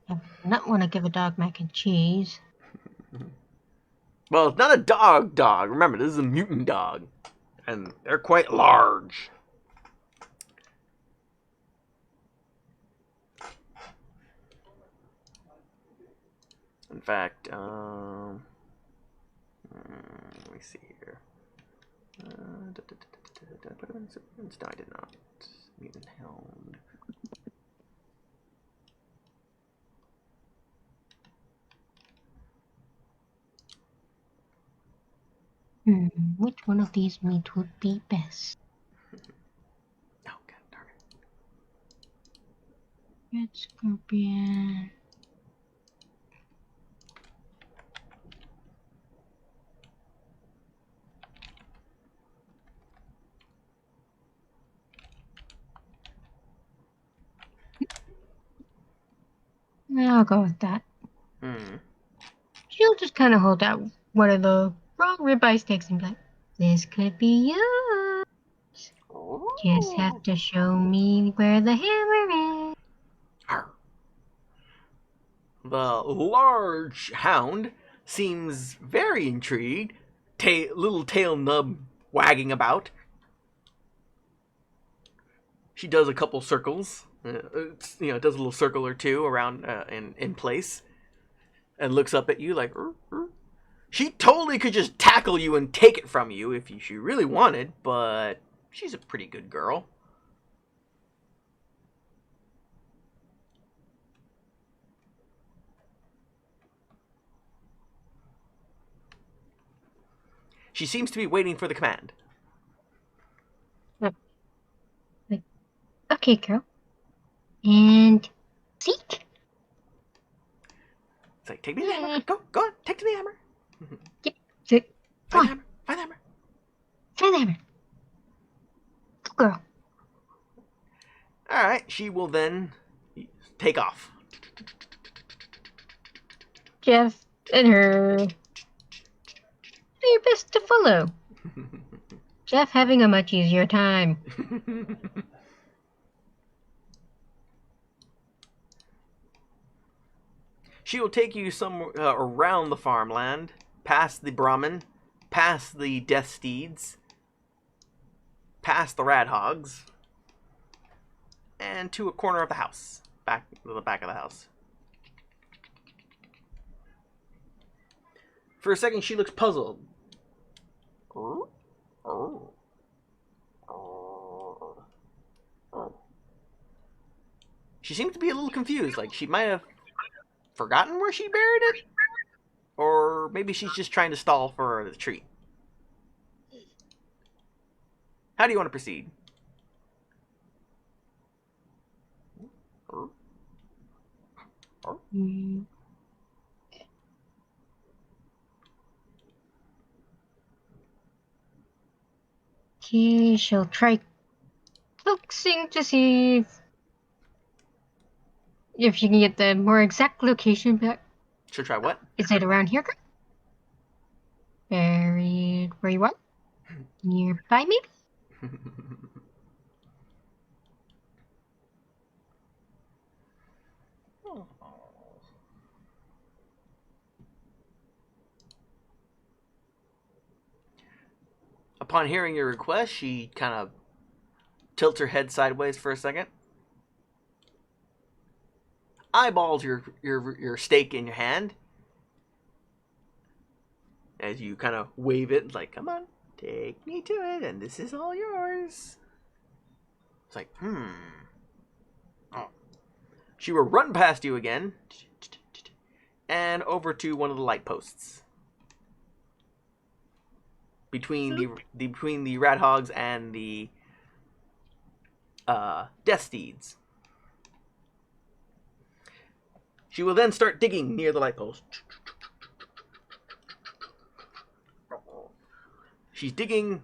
I would not want to give a dog mac and cheese. Well, it's not a dog. Remember, this is a mutant dog. And they're quite large. In fact, let me see here. Did I put him in supplements? No, I did not. Mutant Hound. Which one of these meat would be best? Oh, god darn it. Red scorpion. I'll go with that. She'll just kind of hold out one of the raw ribeye steaks and be like, this could be yours. Just have to show me where the hammer is. The large hound seems very intrigued, little tail nub wagging about. She does a couple circles, does a little circle or two around in place, and looks up at you like, She totally could just tackle you and take it from you if she really wanted, but she's a pretty good girl. She seems to be waiting for the command. Okay, girl. And seek. It's like, take me to the hammer. Go on, take to the hammer. Yep. Sit. Find the hammer. Find the hammer. Find the hammer. Good girl. Alright, she will then take off. Jeff and her do your best to follow. Jeff having a much easier time. She will take you somewhere around the farmland, past the Brahmin, past the Death Steeds, past the Radhogs, and to a corner of the house, the back of the house. For a second, she looks puzzled. She seems to be a little confused, like she might have forgotten where she buried it? Or maybe she's just trying to stall for the treat. How do you want to proceed? Okay, she'll try focusing to see if she can get the more exact location back. She'll try what? Is it around here, girl? Buried where you want? Nearby, maybe? Upon hearing your request, she kind of tilts her head sideways for a second. Eyeballs your steak in your hand. As you kind of wave it, like, come on, take me to it, and this is all yours. It's like, Oh. She will run past you again, and over to one of the light posts. between the rat hogs and the death steeds. She will then start digging near the light post. She's digging.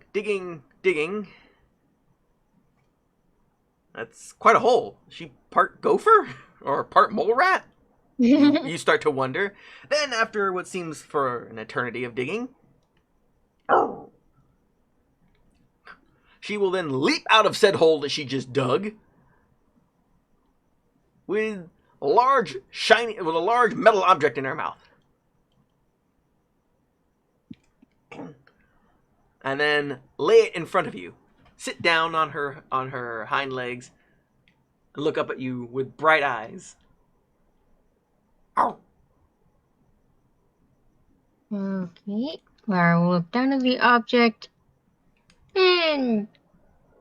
That's quite a hole. Is she part gopher or part mole rat? You start to wonder. Then, after what seems for an eternity of digging, she will then leap out of said hole that she just dug with a large metal object in her mouth. And then lay it in front of you. Sit down on her hind legs and look up at you with bright eyes. Ow. Okay. Lara will look down at the object and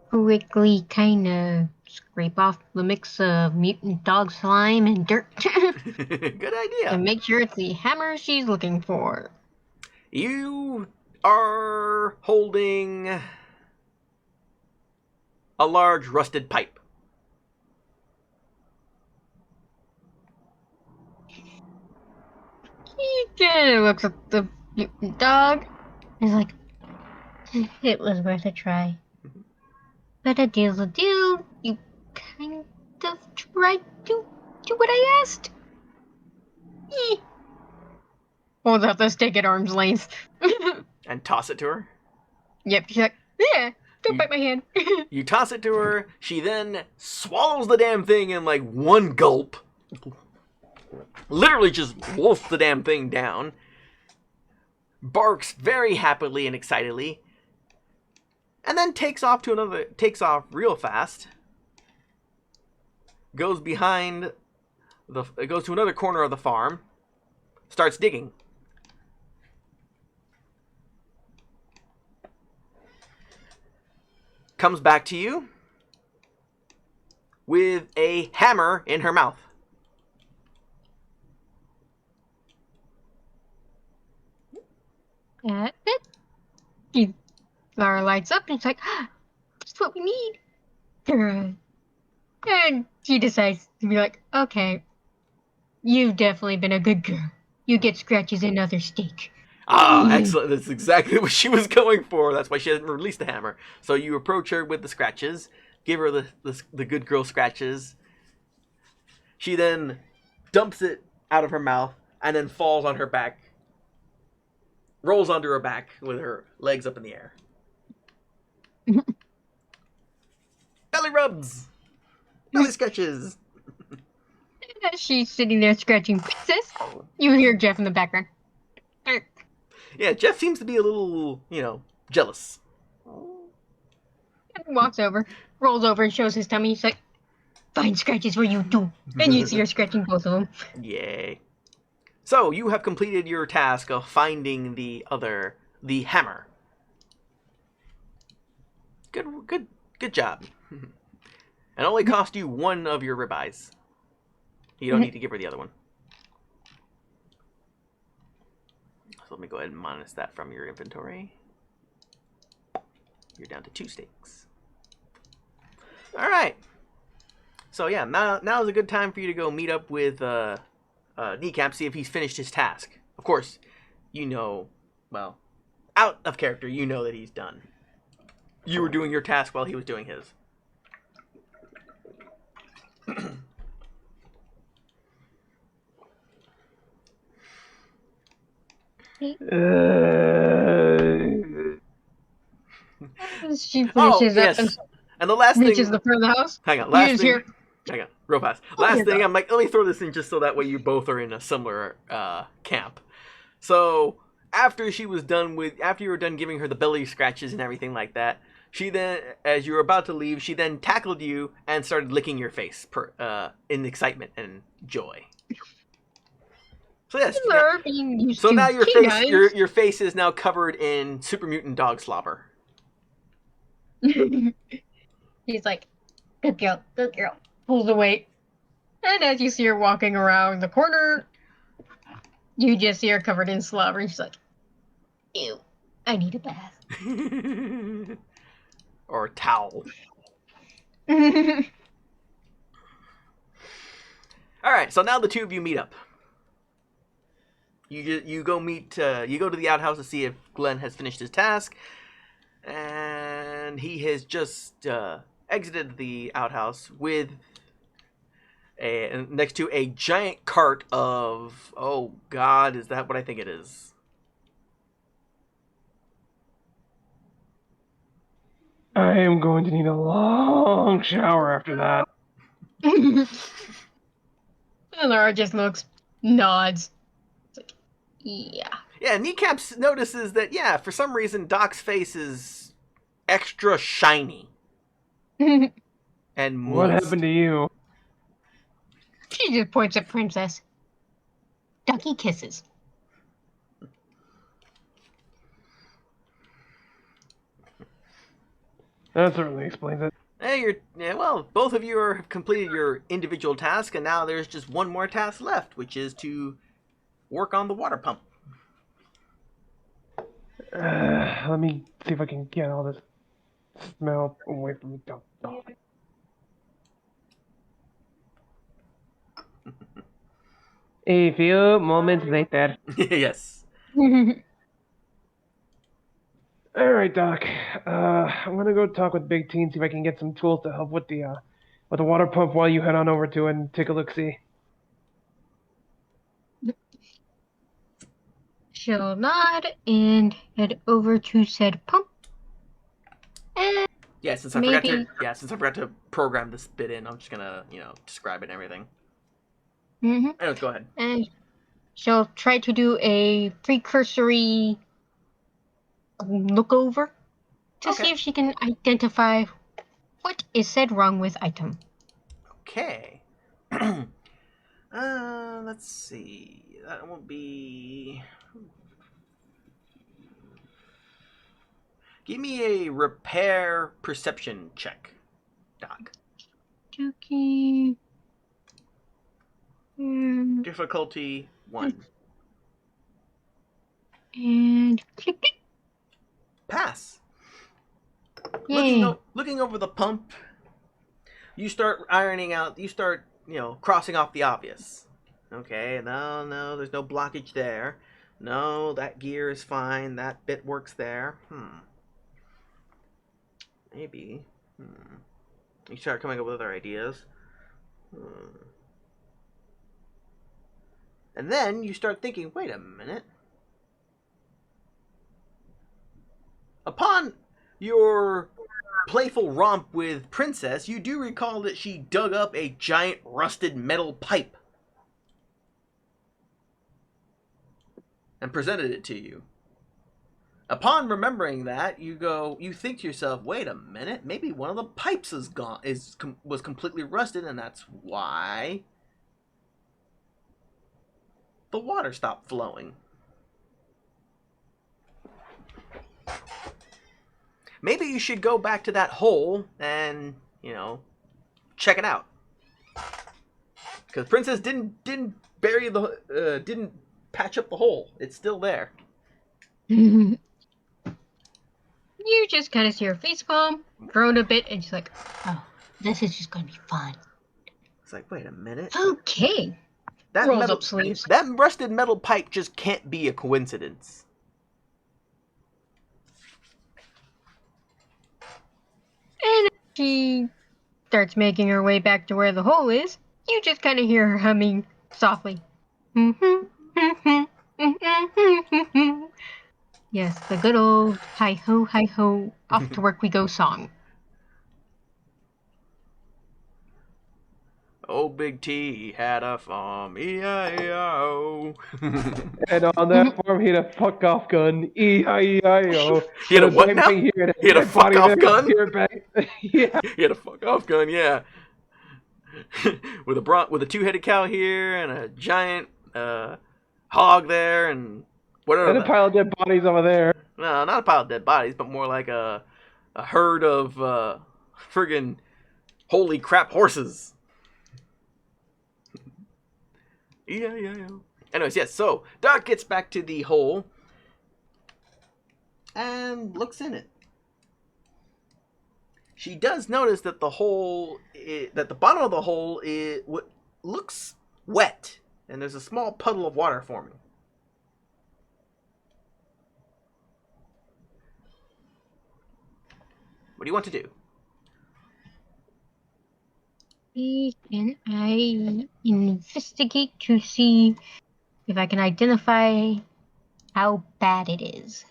quickly kind of scrape off the mix of mutant dog slime and dirt Good idea. and make sure it's the hammer she's looking for. You are holding a large rusted pipe. He kind of looks at the mutant dog and is like, it was worth a try. But a deal's a deal. You kind of tried to do what I asked. Holds out the stick at arm's length. And toss it to her. Yep, she's like, yeah, don't bite my hand. You toss it to her. She then swallows the damn thing in like one gulp. Literally just wolfs the damn thing down. Barks very happily and excitedly. And then takes off real fast. Goes to another corner of the farm. Starts digging. Comes back to you with a hammer in her mouth. At it. Lara lights up and it's like, that's what we need. And she decides to be like, okay, you've definitely been a good girl. You get scratches and other steak. Ah, excellent. That's exactly what she was going for. That's why she hadn't released the hammer. So you approach her with the scratches, give her the good girl scratches. She then dumps it out of her mouth and then falls on her back. Rolls onto her back with her legs up in the air. Belly rubs! Belly scratches! As she's sitting there scratching Princess, you hear Jeff in the background. Yeah, Jeff seems to be a little, jealous. Walks over, rolls over, and shows his tummy. He's like, find scratches where you do. And you see her scratching both of them. Yay. So, you have completed your task of finding the hammer. Good job. It only cost you one of your ribeyes. You don't need to give her the other one. So let me go ahead and minus that from your inventory. You're down to 2 steaks. Alright. So yeah, now is a good time for you to go meet up with Kneecap, see if he's finished his task. Of course, out of character, you know that he's done. You were doing your task while he was doing his. She finishes up and the last reaches thing, the front of the house. hang on, real fast. Last thing, I'm like, let me throw this in just so that way you both are in a similar camp. So after you were done giving her the belly scratches and everything like that, she then, as you were about to leave, she then tackled you and started licking your face in excitement and joy. So yes, so now your face is now covered in super mutant dog slobber. He's like, good girl, good girl. Pulls away. And as you see her walking around the corner, you just see her covered in slobber. And she's like, ew. I need a bath. Or a towel. All right, so now the two of you meet up. You go to the outhouse to see if Glenn has finished his task, and he has just exited the outhouse with next to a giant cart of, oh God, is that what I think it is? I am going to need a long shower after that. And Laura just nods. It's like, yeah. Yeah, Kneecaps notices that, yeah, for some reason Doc's face is extra shiny and moist. What happened to you? She just points at Princess. Ducky kisses. That certainly explains it. Hey, well, both of you have completed your individual task, and now there's just one more task left, which is to work on the water pump. Let me see if I can get all this smell away from the dog. A few moments later. Yes. Alright, Doc. I'm gonna go talk with Big T and see if I can get some tools to help with the water pump while you head on over to it and take a look-see. She'll nod and head over to said pump. And Yeah, since I forgot to program this bit in, I'm just gonna, describe it and everything. Anyways, go ahead. And she'll try to do a precursory look over to see if she can identify what is said wrong with item. Okay. Let's see. That won't be... Give me a repair perception check, Doc. Okay. Difficulty 1. And click, click. Pass. Yay. Looking over the pump, you start ironing out, crossing off the obvious. Okay, no, there's no blockage there. No, that gear is fine. That bit works there. Maybe. You start coming up with other ideas. And then you start thinking, wait a minute. Upon your playful romp with Princess, you do recall that she dug up a giant rusted metal pipe and presented it to you. Upon remembering that, you think to yourself, wait a minute, maybe one of the pipes was completely rusted, and that's why the water stopped flowing. Maybe you should go back to that hole and, check it out. Because Princess didn't didn't patch up the hole. It's still there. You just kind of see her face palm, groan a bit, and she's like, oh, this is just going to be fun. It's like, wait a minute. Okay. That up sleeves. That rusted metal pipe just can't be a coincidence. And she starts making her way back to where the hole is. You just kind of hear her humming softly. Yes, the good old hi-ho, off to work we go song. Oh, Big T had a farm, E-I-E-I-O. And on that farm, he had a fuck-off gun, E-I-E-I-O. He had a what now? He had a fuck-off gun? Yeah. He had a fuck-off gun, yeah. with a two-headed cow here, and a giant hog there, and whatever. And a pile of dead bodies over there. No, not a pile of dead bodies, but more like a herd of friggin' holy crap horses. Yeah. Anyways, yes, so Doc gets back to the hole. and looks in it. She does notice that that the bottom of the hole looks wet, and there's a small puddle of water forming. What do you want to do? Can I investigate to see if I can identify how bad it is?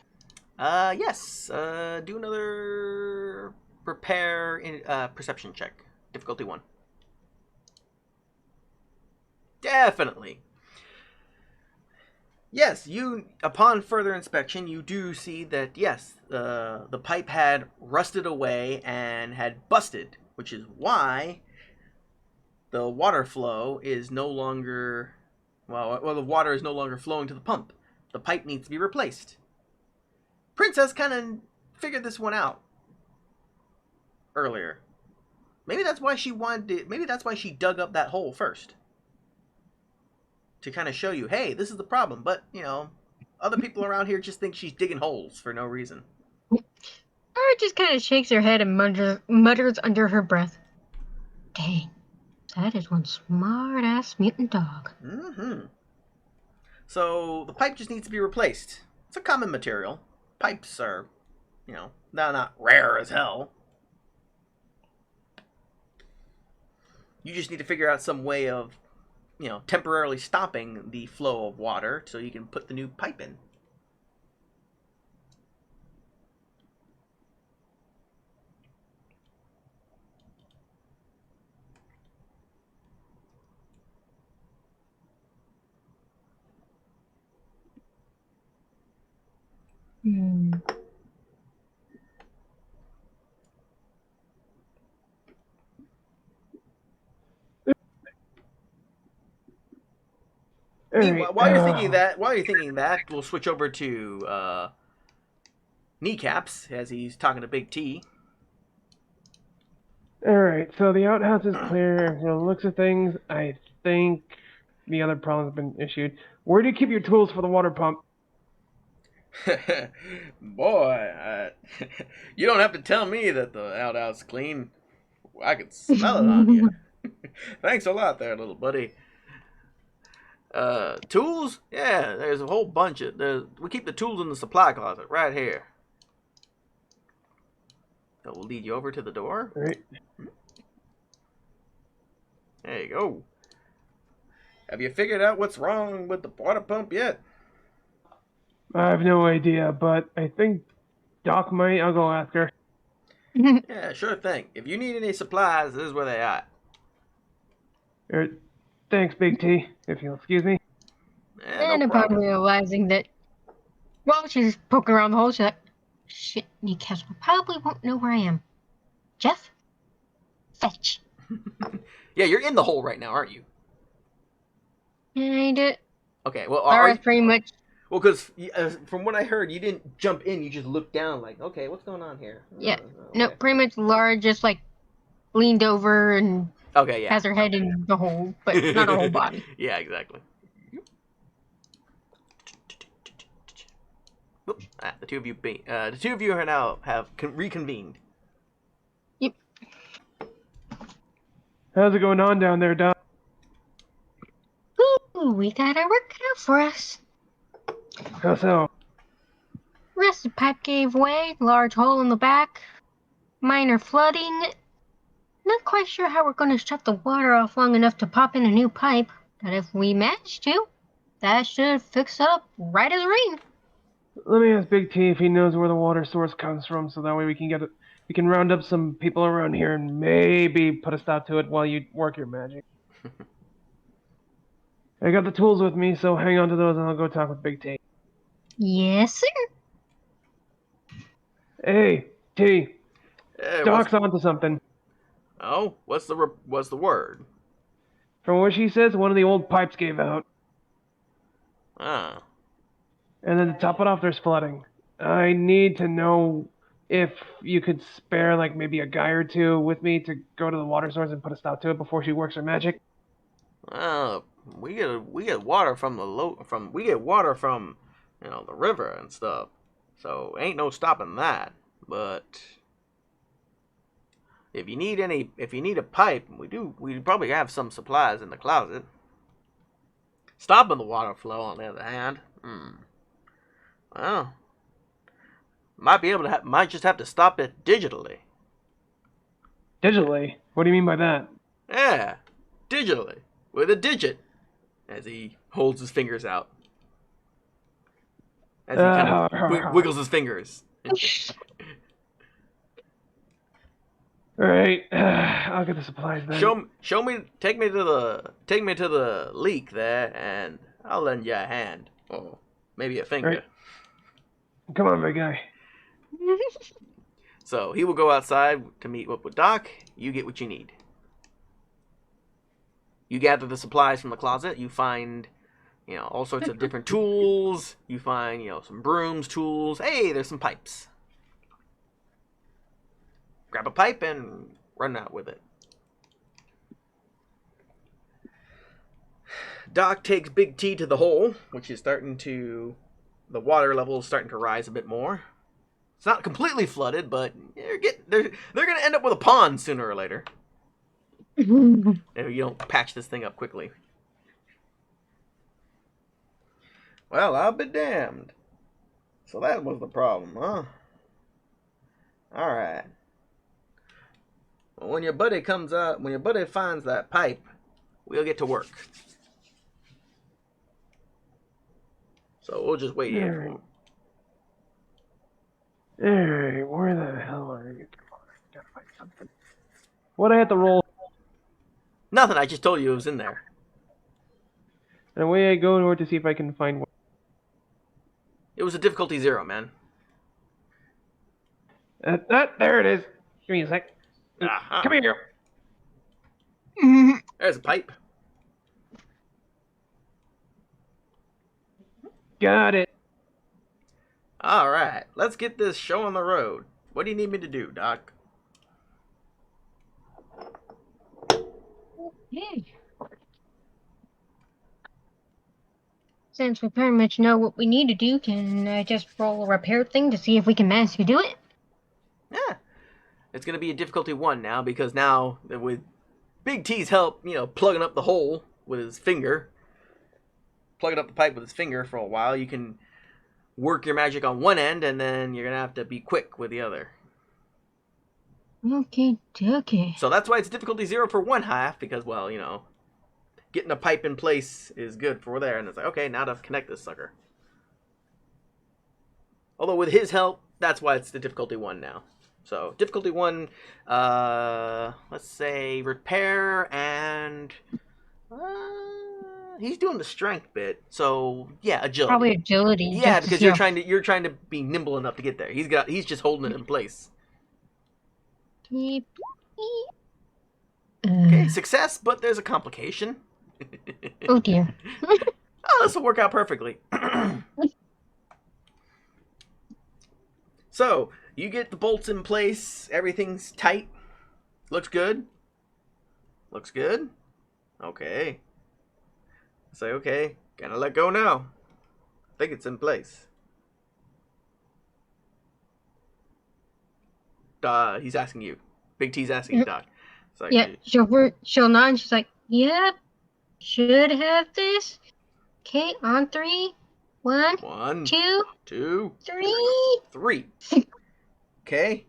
Yes. Do another perception check. Difficulty 1. Definitely. Yes, upon further inspection, you do see that, yes, the pipe had rusted away and had busted, which is why the water flow is no longer, the water is no longer flowing to the pump. The pipe needs to be replaced. Princess kind of figured this one out earlier. Maybe that's why she dug up that hole first. To kind of show you, hey, this is the problem. But, other people around here just think she's digging holes for no reason. Or just kind of shakes her head and mutters under her breath. Dang, that is one smart-ass mutant dog. Mm-hmm. So, the pipe just needs to be replaced. It's a common material. Pipes are, they're not rare as hell. You just need to figure out some way of, temporarily stopping the flow of water so you can put the new pipe in. Meanwhile, while you're thinking that, we'll switch over to Kneecaps as he's talking to Big T. Alright, so the outhouse is clear. From the looks of things, I think the other problem's been issued. Where do you keep your tools for the water pump? Boy, you don't have to tell me that the outhouse is clean. I can smell it on you. Thanks a lot there, little buddy. Tools? Yeah, there's a whole bunch of... we keep the tools in the supply closet right here. So we'll lead you over to the door. All right. There you go. Have you figured out what's wrong with the water pump yet? I have no idea, but I think Doc might. I'll go ask her. Yeah, sure thing. If you need any supplies, this is where they are. Thanks, Big T, if you'll excuse me. Yeah, And no upon problem. realizing that, while she's poking around the hole, she's like, shit, Kneecaps probably won't know where I am. Jeff? Fetch. Yeah, you're in the hole right now, aren't you? Kinda. Okay, well, Alright, pretty much. Well, because from what I heard, you didn't jump in, you just looked down like, okay, what's going on here? Yeah. Okay. No, pretty much Laura just, leaned over and Okay, yeah. has her head in the hole, but not her whole body. Yeah, exactly. Oop, the two of you are now have reconvened. Yep. How's it going on down there, Doc? Ooh, we got our work cut out for us. How so? Rusted pipe gave way, large hole in the back, minor flooding. Not quite sure how we're going to shut the water off long enough to pop in a new pipe, but if we manage to, that should fix it up right as rain. Let me ask Big T if he knows where the water source comes from, so that way we can get it. We can round up some people around here and maybe put a stop to it while you work your magic. I got the tools with me, so hang on to those and I'll go talk with Big T. Yes, sir. Hey, T. Hey, Doc's onto something. Oh, what's the word? From what she says, one of the old pipes gave out. Ah. And then to top it off, there's flooding. I need to know if you could spare maybe a guy or two with me to go to the water source and put a stop to it before she works her magic. We get water from the river and stuff. So ain't no stopping that. But if you need a pipe, we probably have some supplies in the closet. Stopping the water flow, on the other hand, well, might just have to stop it digitally. Digitally? What do you mean by that? Yeah, digitally, with a digit, as he holds his fingers out. As he kind of wiggles his fingers. Alright, I'll get the supplies then. Take me to the leak there, and I'll lend you a hand. Or maybe a finger. Right. Come on, big guy. So he will go outside to meet up with Doc. You get what you need. You gather the supplies from the closet. You find, all sorts of different tools. You find, some brooms, tools. Hey, there's some pipes. Grab a pipe and run out with it. Doc takes Big T to the hole, which is the water level is starting to rise a bit more. It's not completely flooded, but they're going to end up with a pond sooner or later. If you don't patch this thing up quickly. Well, I'll be damned. So that was the problem, huh? Alright. Well, when your buddy finds that pipe, we'll get to work. So we'll just wait here for him. Alright, where the hell are you? Come on, I gotta find something. What'd I have to roll? Nothing, I just told you it was in there. And away I go in order to see if I can find one. It was a difficulty 0, man. There it is. Give me a sec. Uh-huh. Come here. There's a pipe. Got it. Alright, let's get this show on the road. What do you need me to do, Doc? Okay. Since we pretty much know what we need to do, can I just roll a repair thing to see if we can manage to do it? Yeah. It's going to be a difficulty 1 now, because now, with Big T's help, plugging up the hole with his finger, plugging up the pipe with his finger for a while, you can work your magic on one end, and then you're going to have to be quick with the other. Okay. So that's why it's difficulty 0 for one half, because, well, getting a pipe in place is good for there, and it's like, okay, now to connect this sucker. Although with his help, that's why it's the difficulty 1 now. So, difficulty 1, let's say repair, and he's doing the strength bit. So, yeah, agility. Probably agility. Yeah, because you're trying to be nimble enough to get there. He's just holding it in place. Okay, success, but there's a complication. Oh dear. Oh, this will work out perfectly. So, you get the bolts in place. Everything's tight. Looks good. Looks good. Okay. Say, okay. Gotta let go now. I think it's in place. He's asking you. Big T's asking you, Doc. It's like, Yeah, she'll nod and she's like, yep, should have this. Okay, on 3. 1, 2, 2, 3. 3. Okay,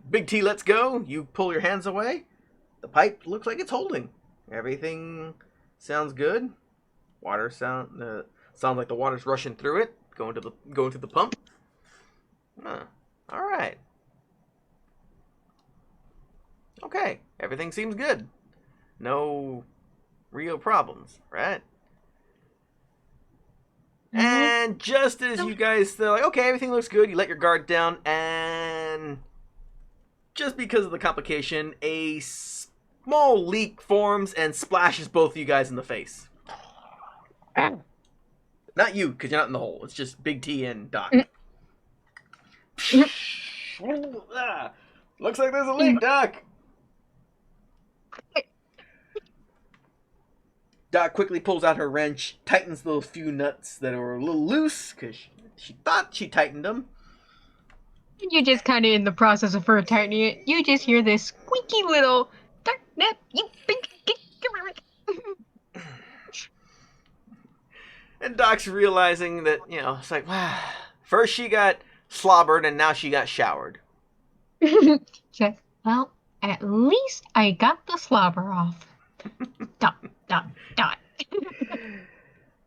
Big T lets go. You pull your hands away. The pipe looks like it's holding. Everything sounds good. Water sounds like the water's rushing through it, going to the pump. All right. Okay, everything seems good. No real problems, right? And just as you guys are like, okay, everything looks good, you let your guard down, and just because of the complication, a small leak forms and splashes both of you guys in the face. Not you, because you're not in the hole. It's just Big T and Doc. Looks like there's a leak, Doc. Doc quickly pulls out her wrench, tightens those few nuts that are a little loose, because she thought she tightened them. You're just kind of in the process of tightening it. You just hear this squeaky little dark nap. You think. And Doc's realizing that, you know, it's like, wow, first she got slobbered and now she got showered. Just, well, at least I got the slobber off. Dot, dot, dot.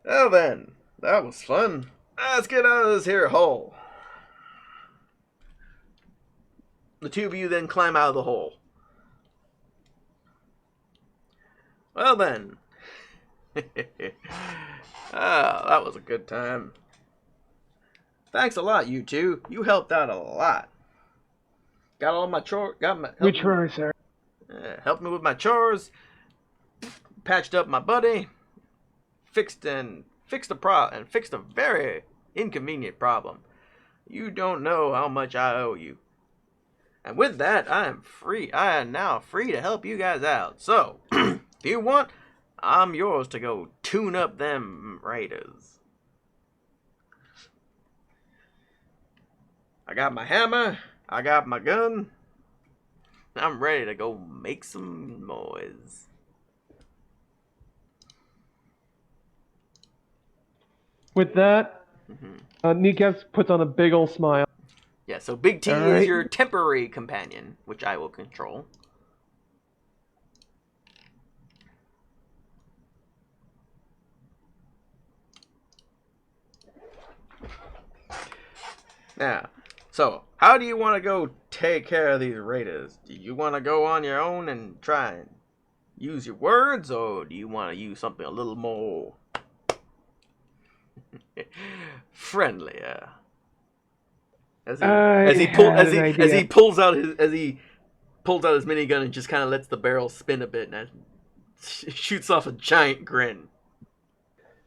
Well then, that was fun. Let's get out of this here hole. The two of you then climb out of the hole. Well then. That was a good time. Thanks a lot, you two. You helped out a lot. Got all my chores. We try, sir. Helped me with my chores. Patched up my buddy. Fixed a very inconvenient problem. You don't know how much I owe you. And with that, I am free. I am now free to help you guys out. So, if you want, I'm yours to go tune up them raiders. I got my hammer. I got my gun. I'm ready to go make some noise. With that, Kneecaps puts on a big ol' smile. Yeah, so Big T is your temporary companion, which I will control. Now, so, how do you want to go take care of these raiders? Do you want to go on your own and try and use your words, or do you want to use something a little more friendlier? As he pulls out his minigun and just kind of lets the barrel spin a bit and shoots off a giant grin.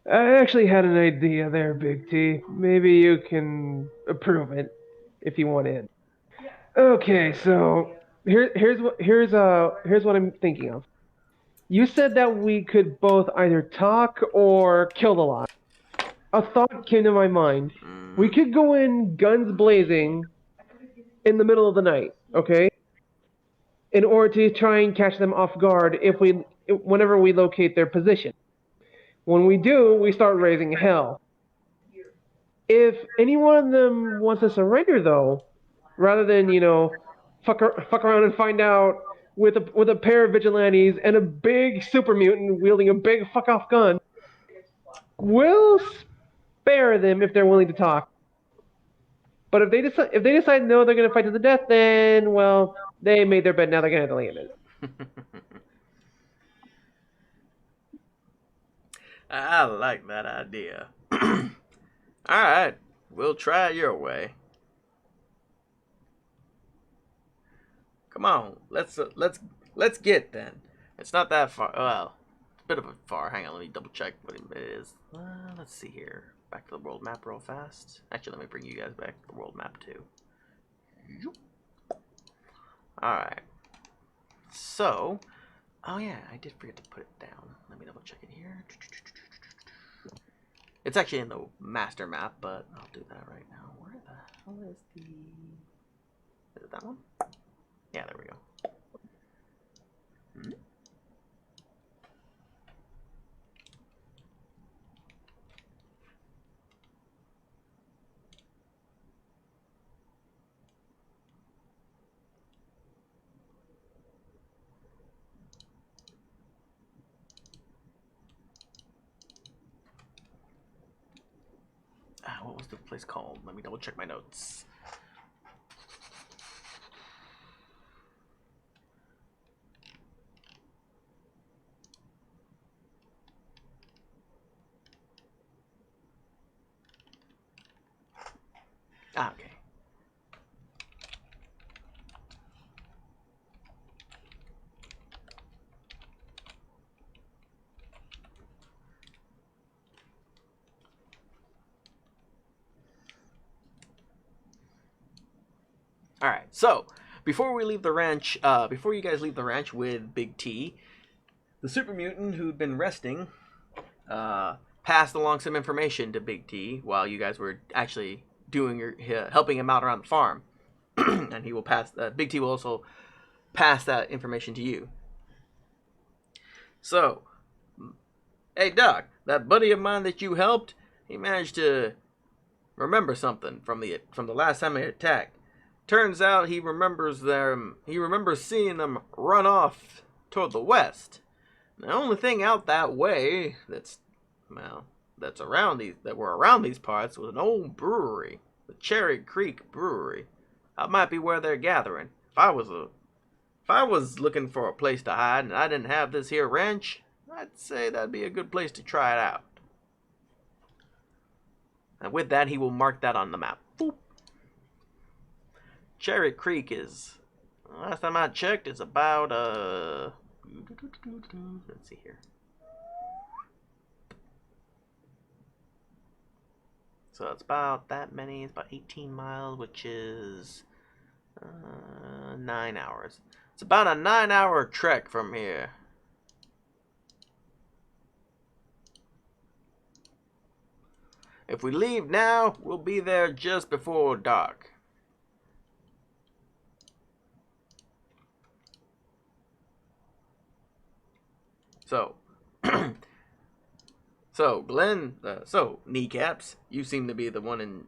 I actually had an idea there, Big T. Maybe you can approve it if you want in. Okay, so here's what I'm thinking of. You said that we could both either talk or kill the lot. A thought came to my mind. We could go in guns blazing in the middle of the night, okay? In order to try and catch them off guard whenever we locate their position. When we do, we start raising hell. If any one of them wants to surrender, though, rather than, fuck around and find out with a pair of vigilantes and a big super mutant wielding a big fuck-off gun, we'll spare them if they're willing to talk. But if they decide no, they're gonna fight to the death, then well, they made their bed. Now they're gonna have to lay in it. I like that idea. All right, we'll try it your way. Come on, let's get then. It's not that far. Well, it's a bit of a far. Hang on, let me double check what it is. Let's see here. Back to the world map real fast. Actually, let me bring you guys back to the world map too. Alright. So, oh yeah, I did forget to put it down. Let me double check it here. It's actually in the master map, but I'll do that right now. Where the hell is the... Is it that one? Yeah, there we go. What was the place called? Let me double check my notes. Okay. Alright, so, before we leave the ranch, before you guys leave the ranch with Big T, the super mutant who'd been resting, passed along some information to Big T while you guys were actually doing helping him out around the farm. and he will pass. Big T will also pass that information to you. So, hey Doc, that buddy of mine that you helped, he managed to remember something from the last time he attacked. Turns out he remembers seeing them run off toward the west. The only thing out that way that were around these parts was an old brewery, the Cherry Creek Brewery. That might be where they're gathering. If I was looking for a place to hide and I didn't have this here ranch, I'd say that'd be a good place to try it out. And with that, he will mark that on the map. Boop. Cherry Creek is, last time I checked, is about, let's see here. So it's about that many, it's about 18 miles, which is 9 hours. It's about a 9-hour trek from here. If we leave now, we'll be there just before dark. So, Glenn, Kneecaps, you seem to be the one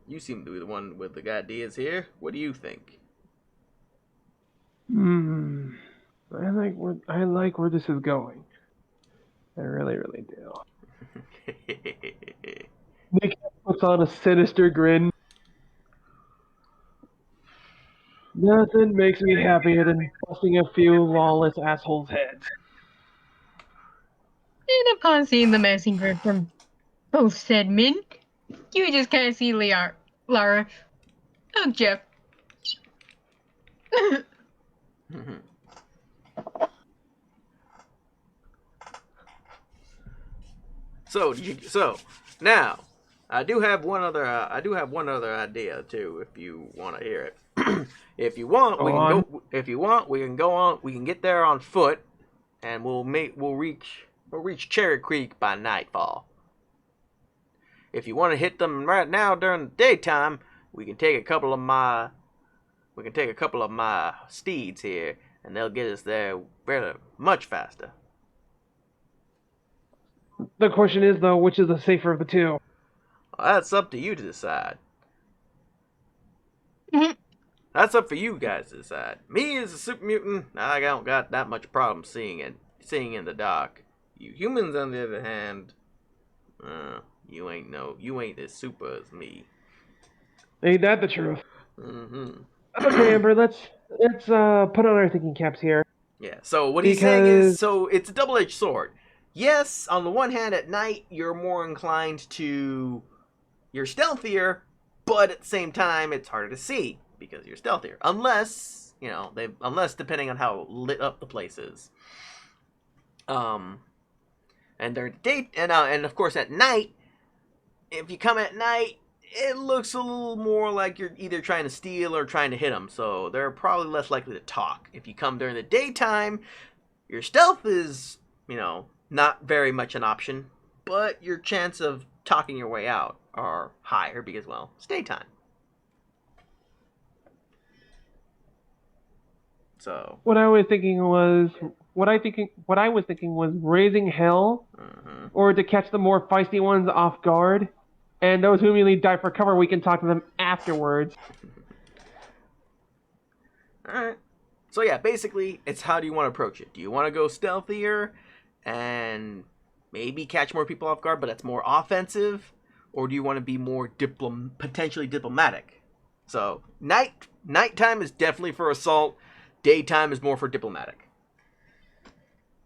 with the ideas here. What do you think? I like where this is going. I really, really do. Nick puts on a sinister grin. Nothing makes me happier than busting a few lawless assholes' heads. And upon seeing the menacing grin from both said men, you just kind of see Lara. Oh, Jeff. So now I do have one other idea too. If you want to hear it, if you want, we can go on. We can get there on foot, and we'll reach Cherry Creek by nightfall. If you want to hit them right now during the daytime, we can take a couple of my steeds here, and they'll get us there very much faster. The question is, though, which is the safer of the two? Well, that's up to you to decide. Mhm. That's up for you guys to decide. Me as a super mutant, I don't got that much problem seeing in the dark. You humans, on the other hand, you ain't as super as me. Ain't that the truth? Mm-hmm. Okay, Amber, let's put on our thinking caps here. Yeah. So what he's saying is, so it's a double-edged sword. Yes, on the one hand, at night you're more inclined to, you're stealthier, but at the same time it's harder to see because you're stealthier. Unless depending on how lit up the place is. And during the day, and of course at night, if you come at night, it looks a little more like you're either trying to steal or trying to hit them. So they're probably less likely to talk. If you come during the daytime, your stealth is, not very much an option, but your chance of talking your way out are higher because, well, it's daytime. So what I was thinking was raising hell, or to catch the more feisty ones off guard, and those who immediately dive for cover, we can talk to them afterwards. All right. So yeah, basically, it's how do you want to approach it? Do you want to go stealthier and maybe catch more people off guard, but that's more offensive, or do you want to be more potentially diplomatic? So nighttime is definitely for assault. Daytime is more for diplomatic.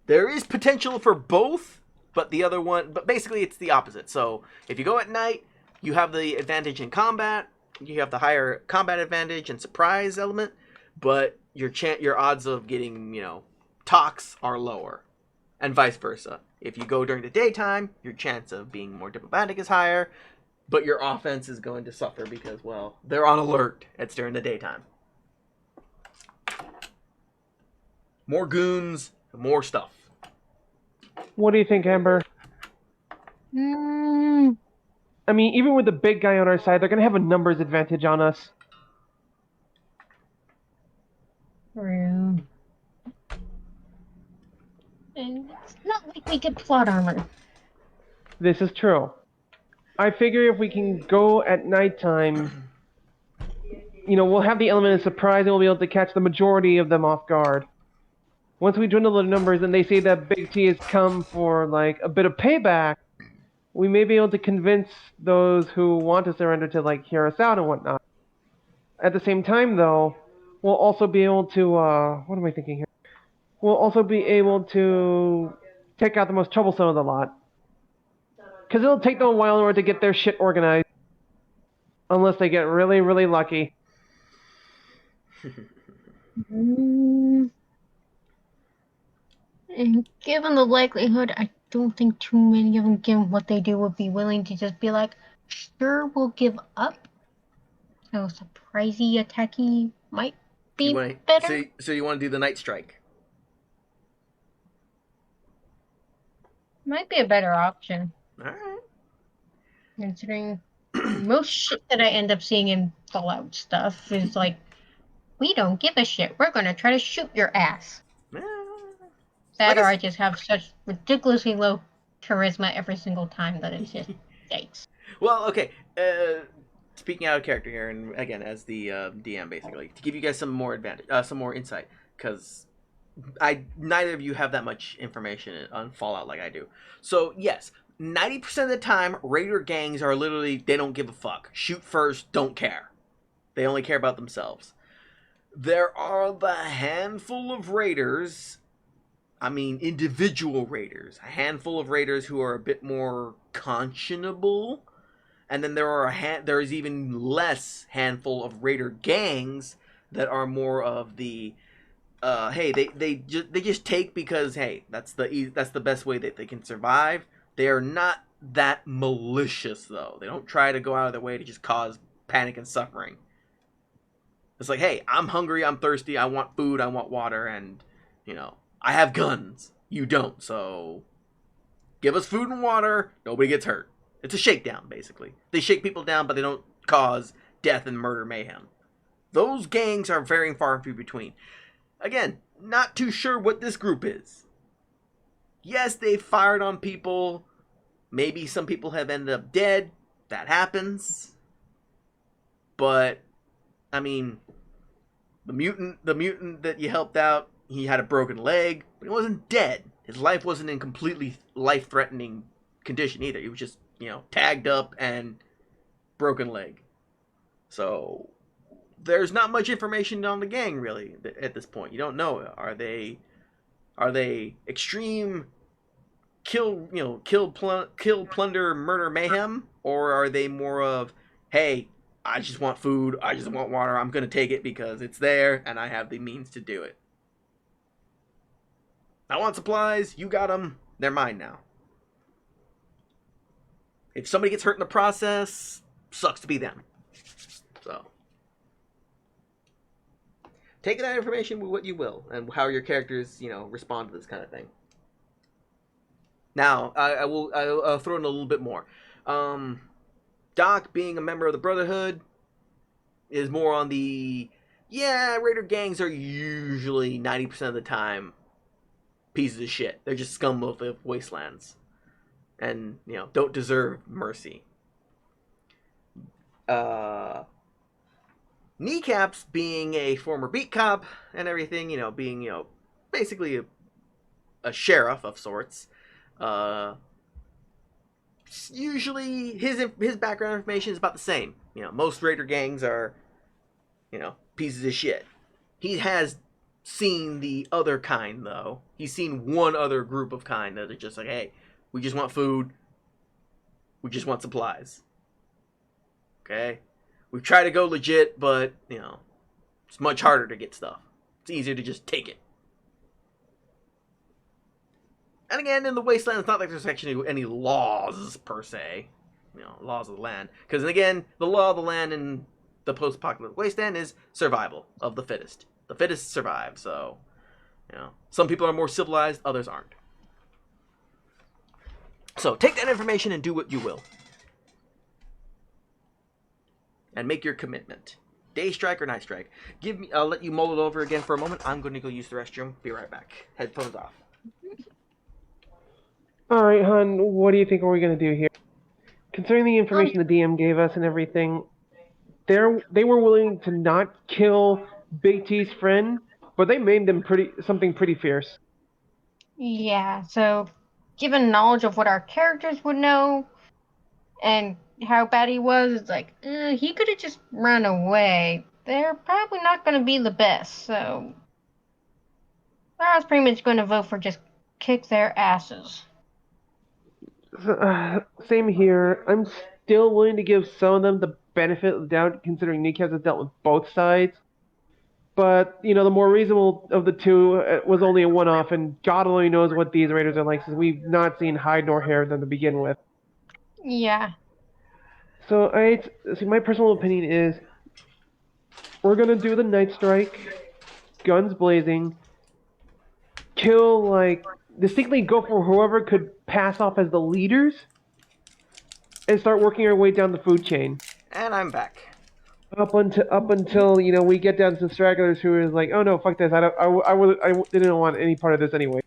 There is potential for both, but basically it's the opposite. So if you go at night, you have the advantage in combat. You have the higher combat advantage and surprise element, but your odds of getting, talks are lower, and vice versa. If you go during the daytime, your chance of being more diplomatic is higher, but your offense is going to suffer because, well, they're on alert. It's during the daytime. More goons, more stuff. What do you think, Amber? I mean, even with the big guy on our side, they're going to have a numbers advantage on us. And it's not like we get plot armor. This is true. I figure if we can go at nighttime, we'll have the element of surprise and we'll be able to catch the majority of them off guard. Once we dwindle the numbers and they say that Big T has come for, like, a bit of payback, we may be able to convince those who want to surrender to, like, hear us out and whatnot. At the same time, though, we'll also be able to, what am I thinking here? We'll also be able to take out the most troublesome of the lot. Because it'll take them a while in order to get their shit organized. Unless they get really, really lucky. And given the likelihood, I don't think too many of them, given what they do, would be willing to just be like, sure, we'll give up. So surprisey, attacky might be better. So you want to do the night strike? Might be a better option. Alright. Considering most shit that I end up seeing in Fallout stuff is like, we don't give a shit. We're gonna try to shoot your ass. That, or I just have such ridiculously low charisma every single time that it's just yikes. Well, okay. Speaking out of character here, and again as the DM, basically, to give you guys some more advantage, some more insight, because neither of you have that much information on Fallout like I do. So yes, 90% of the time, raider gangs are literally, they don't give a fuck. Shoot first, don't care. They only care about themselves. There are the handful of raiders, I mean individual raiders, a handful of raiders who are a bit more conscionable, and then there is even less handful of raider gangs that are more of the hey, they just take because, hey, that's the best way that they can survive. They are not that malicious, though. They don't try to go out of their way to just cause panic and suffering. It's like, hey, I'm hungry, I'm thirsty, I want food, I want water, and, I have guns. You don't, so give us food and water, nobody gets hurt. It's a shakedown, basically. They shake people down, but they don't cause death and murder mayhem. Those gangs are very far and few between. Again, not too sure what this group is. Yes, they fired on people. Maybe some people have ended up dead. That happens. But, I mean, the mutant that you helped out, he had a broken leg, but he wasn't dead. His life wasn't in completely life-threatening condition either. He was just, tagged up and broken leg. So, there's not much information on the gang, really, at this point. You don't know. Are they extreme kill, plunder, murder, mayhem? Or are they more of, hey, I just want food, I just want water, I'm going to take it because it's there, and I have the means to do it. I want supplies, you got them, they're mine now. If somebody gets hurt in the process, sucks to be them. So, take that information with what you will, and how your characters, respond to this kind of thing. Now, I'll throw in a little bit more. Doc, being a member of the Brotherhood, is more on the, raider gangs are usually 90% of the time pieces of shit. They're just scum of the wastelands. And, don't deserve mercy. Kneecaps, being a former beat cop and everything, being, basically a sheriff of sorts, usually his background information is about the same. Most raider gangs are, pieces of shit. He has seen the other kind, though. He's seen one other group of kind that are just like, hey, we just want food. We just want supplies. Okay? We've tried to go legit, but, it's much harder to get stuff. It's easier to just take it. And again, in the wasteland, it's not like there's actually any laws, per se. Laws of the land. Because, again, the law of the land in the post-apocalyptic wasteland is survival of the fittest. The fittest survive, so, some people are more civilized, others aren't. So, take that information and do what you will. And make your commitment. Day strike or night strike. I'll let you mull it over again for a moment. I'm going to go use the restroom. Be right back. Headphones off. All right, hon. What do you think we're gonna do here? Concerning the Um, information the DM gave us and everything, they were willing to not kill Big T's friend, but they made them something pretty fierce. yeah, so given knowledge of what our characters would know and how bad he was, it's like, he could have just run away. They're probably not going to be the best, so I was pretty much going to vote for just kick their asses. Same here. I'm still willing to give some of them the benefit of the doubt, considering Nick has dealt with both sides. But the more reasonable of the two was only a one-off, and God only knows what these raiders are like, since we've not seen hide nor hair of them to begin with. Yeah. So see, my personal opinion is we're gonna do the night strike, guns blazing, kill distinctly go for whoever could pass off as the leaders, and start working our way down the food chain. And I'm back. Up until we get down to stragglers who is like, oh no, fuck this, I didn't want any part of this anyway.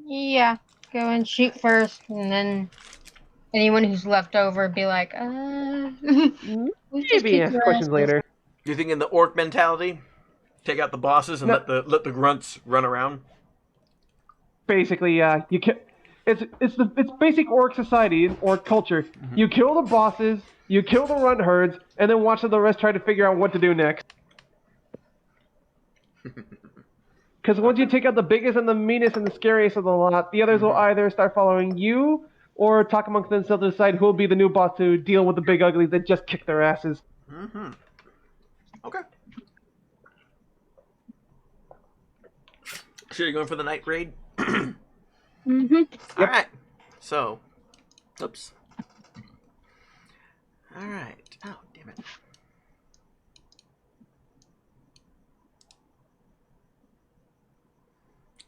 Yeah. Go and shoot first, and then anyone who's left over be like, we just Maybe kick ask your questions asses. later. Do you think in the orc mentality, take out the bosses and No. let the grunts run around? Basically, you can. It's basic orc society, orc culture. Mm-hmm. You kill the bosses, you kill the runt herds, and then watch the rest try to figure out what to do next. Because once you take out the biggest and the meanest and the scariest of the lot, the others will either start following you or talk amongst themselves to decide who will be the new boss to deal with the big uglies that just kick their asses. Mm-hmm. Okay. So you're going for the night raid? Mm-hmm. All right. So, oops. All right. Oh, damn it.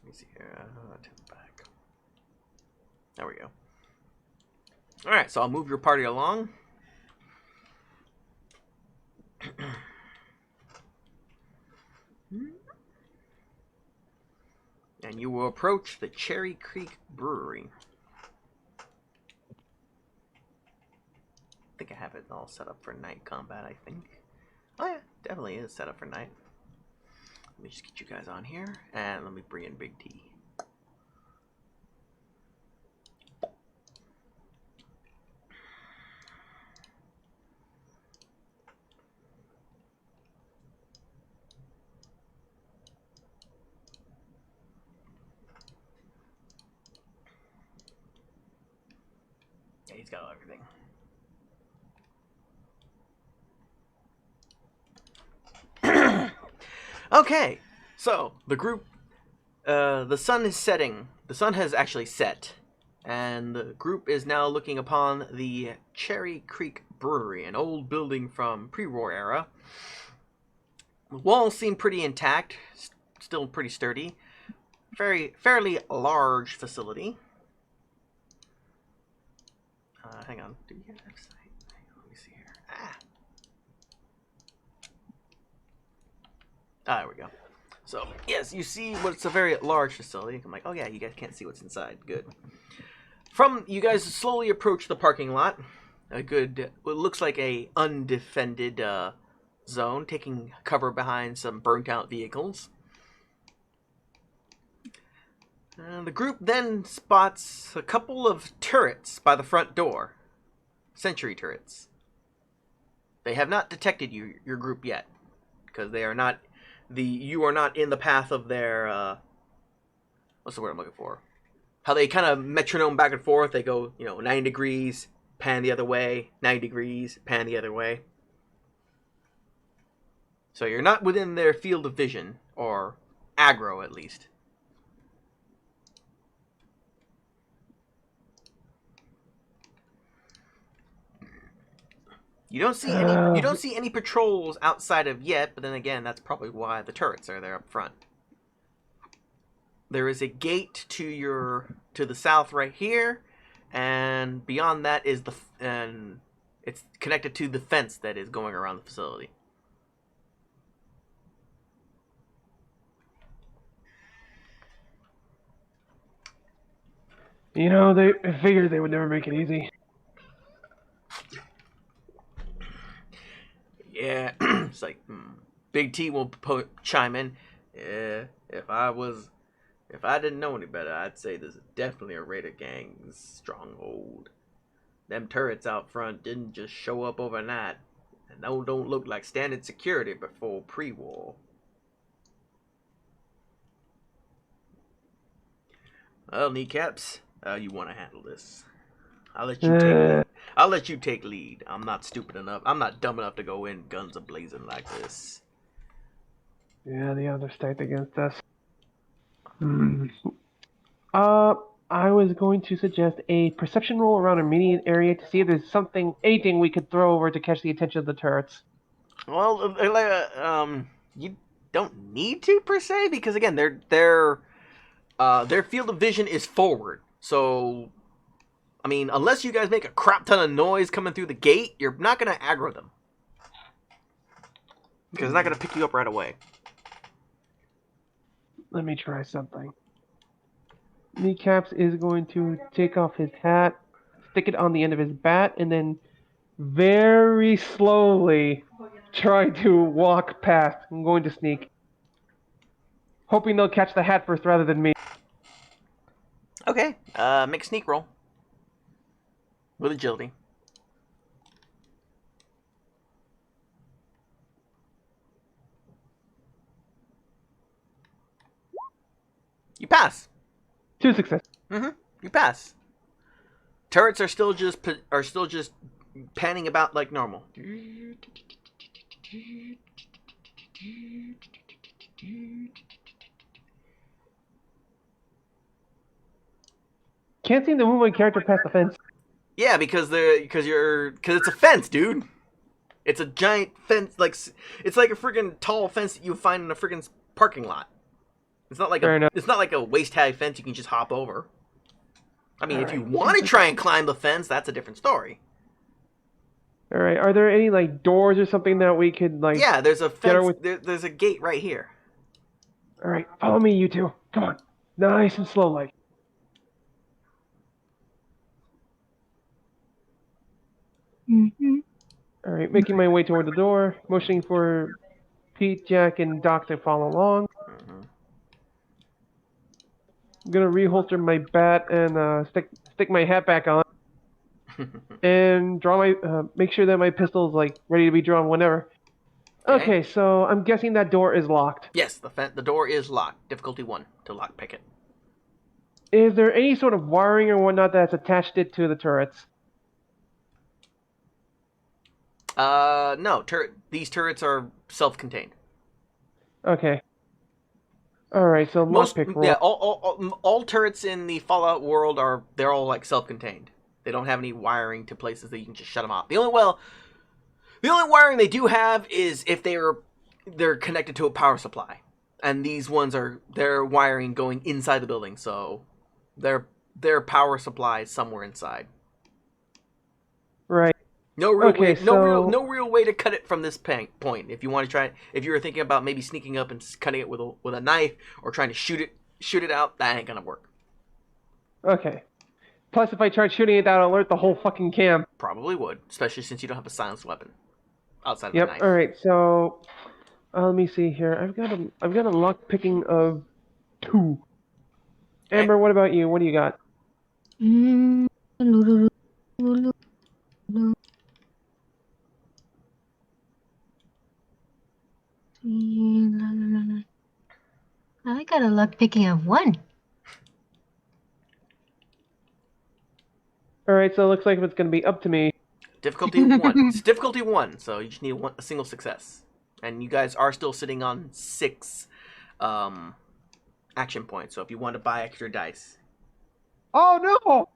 Let me see here. Turn back. There we go. All right. So I'll move your party along. And you will approach the Cherry Creek Brewery. I think I have it all set up for night combat, I think. Oh yeah, definitely is set up for night. Let me just get you guys on here, and let me bring in Big T. Yeah, he's got everything. Okay, so the group, the sun is setting. The sun has actually set, and the group is now looking upon the Cherry Creek Brewery, an old building from pre-war era. The walls seem pretty intact, still pretty sturdy. Fairly large facility. Hang on, do we get that site? Let me see here. There we go. So, yes, you see what's a very large facility. I'm like, oh yeah, you guys can't see what's inside. Good. You guys slowly approach the parking lot. What looks like a undefended zone, taking cover behind some burnt out vehicles. The group then spots a couple of turrets by the front door. Sentry turrets. They have not detected your group yet, because they are not you are not in the path of their what's the word I'm looking for? How they kind of metronome back and forth. They go, 90 degrees, pan the other way, 90 degrees, pan the other way. So you're not within their field of vision, or aggro at least. You don't see any patrols outside of yet, but then again, that's probably why the turrets are there up front. There is a gate to the south right here, and beyond that is and it's connected to the fence that is going around the facility. You know, they figured they would never make it easy. Yeah, it's like Big T will chime in. Yeah, if I didn't know any better, I'd say this is definitely a Raider gang's stronghold. Them turrets out front didn't just show up overnight, and those don't look like standard security before pre-war. Well, kneecaps, how you want to handle this? I'll let you take lead. I'll let you take lead. I'm not stupid enough. I'm not dumb enough to go in guns a-blazing like this. Yeah, the others stacked against us. I was going to suggest a perception roll around our immediate area to see if there's anything we could throw over to catch the attention of the turrets. Well, you don't need to per se because again, their field of vision is forward. So, I mean, unless you guys make a crap ton of noise coming through the gate, you're not gonna aggro them because it's not gonna pick you up right away. Let me try something. Kneecaps is going to take off his hat, stick it on the end of his bat, and then very slowly try to walk past. I'm going to sneak. Hoping they'll catch the hat first rather than me. Okay, make a sneak roll with agility. You pass. 2 success. You pass. Turrets are still just panning about like normal. Can't seem to move my character past the fence. Yeah, because it's a fence, dude. It's a giant fence, it's like a friggin' tall fence that you find in a friggin' parking lot. It's not like a waist high fence you can just hop over. I mean, if you want to try and climb the fence, that's a different story. All right. Are there any doors or something that we could Yeah, there's a fence. There's a gate right here. All right, follow me, you two. Come on, nice and slow, like. All right, making my way toward the door, motioning for Pete, Jack, and Doc to follow along. I'm gonna reholster my bat and stick my hat back on, and make sure that my pistol's ready to be drawn whenever. Okay, so I'm guessing that door is locked. Yes, the door is locked. Difficulty 1 to lockpick it. Is there any sort of wiring or whatnot that's attached it to the turrets? No. These turrets are self-contained. Okay. All right, so lockpick roll. Yeah, all turrets in the Fallout world they're all self-contained. They don't have any wiring to places that you can just shut them off. The only wiring they do have is if they're connected to a power supply, and these ones they're wiring going inside the building, so their power supply is somewhere inside. Right. No real way to cut it from this point. If you want to try, if you were thinking about maybe sneaking up and cutting it with a knife or trying to shoot it out, that ain't gonna work. Okay. Plus, if I tried shooting it, that'd alert the whole fucking camp. Probably would, especially since you don't have a silenced weapon outside of the knife. All right. So, let me see here. I've got a lock picking of 2. Amber, what about you? What do you got? I got a luck picking of 1. All right, so it looks like it's going to be up to me. Difficulty 1. It's difficulty 1, so you just need a single success. And you guys are still sitting on 6 action points, so if you want to buy extra dice. Oh, no!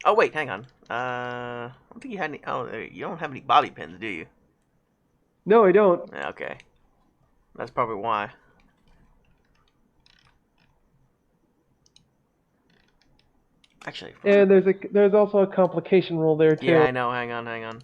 Oh, wait, hang on. I don't think you had any... Oh, you don't have any bobby pins, do you? No, I don't. Okay. That's probably why. Actually... And there's also a complication roll there, too. Yeah, I know. Hang on.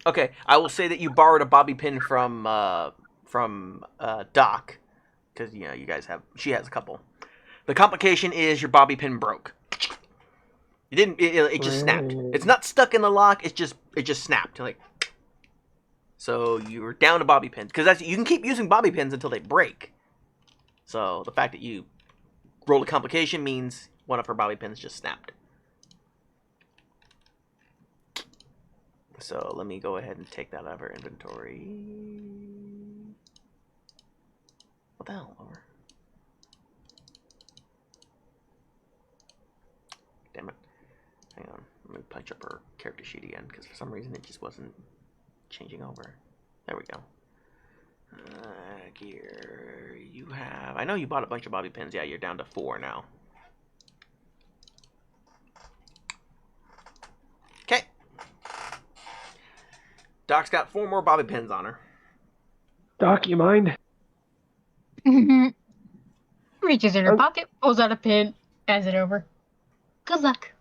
Okay, I will say that you borrowed a bobby pin from Doc, because you guys have. She has a couple. The complication is your bobby pin broke. It didn't. It just snapped. It's not stuck in the lock. It just snapped. Like. So you were down to bobby pins because you can keep using bobby pins until they break. So the fact that you rolled a complication means one of her bobby pins just snapped. So let me go ahead and take that out of her inventory. What the hell? Over. Damn it. Hang on. Let me punch up her character sheet again because for some reason it just wasn't changing over. There we go. Gear. You have... I know you bought a bunch of bobby pins. Yeah, you're down to 4 now. Okay. Doc's got 4 more bobby pins on her. Doc, you mind? Reaches in her pocket, pulls out a pin, hands it over. Good luck.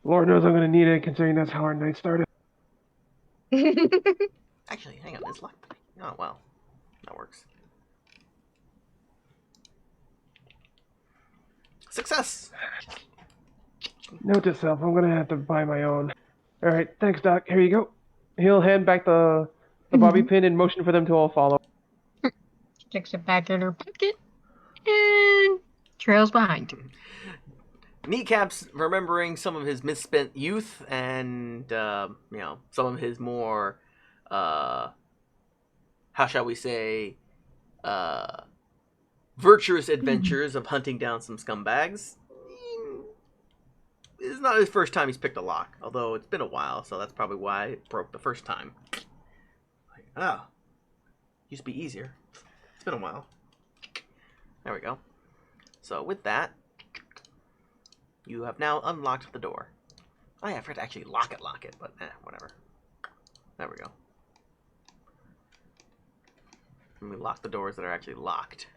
Lord knows I'm going to need it, considering that's how our night started. Actually, hang on. It's locked. Oh, well. That works. Success! Note to self, I'm going to have to buy my own. Alright, thanks, Doc. Here you go. He'll hand back the bobby pin and motion for them to all follow. Sticks it back in her pocket and trails behind. Kneecap's remembering some of his misspent youth and, some of his more, how shall we say, virtuous adventures of hunting down some scumbags. It's not his first time he's picked a lock, although it's been a while, so that's probably why it broke the first time. Used to be easier. It's been a while. There we go. So with that, you have now unlocked the door. Oh yeah, I forgot to actually lock it, but whatever. There we go. Let me lock the doors that are actually locked.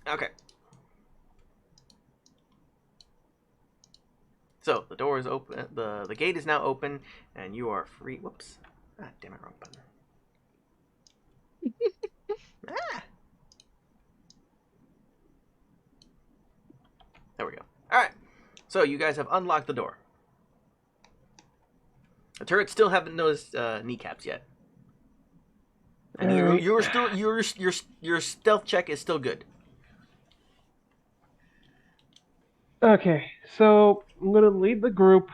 Okay. So the door is open. The gate is now open, and you are free. Whoops! Ah, damn it, wrong button. There we go. All right. So you guys have unlocked the door. The turrets still haven't noticed kneecaps yet, and Right. you're still your stealth check is still good. Okay, so I'm going to lead the group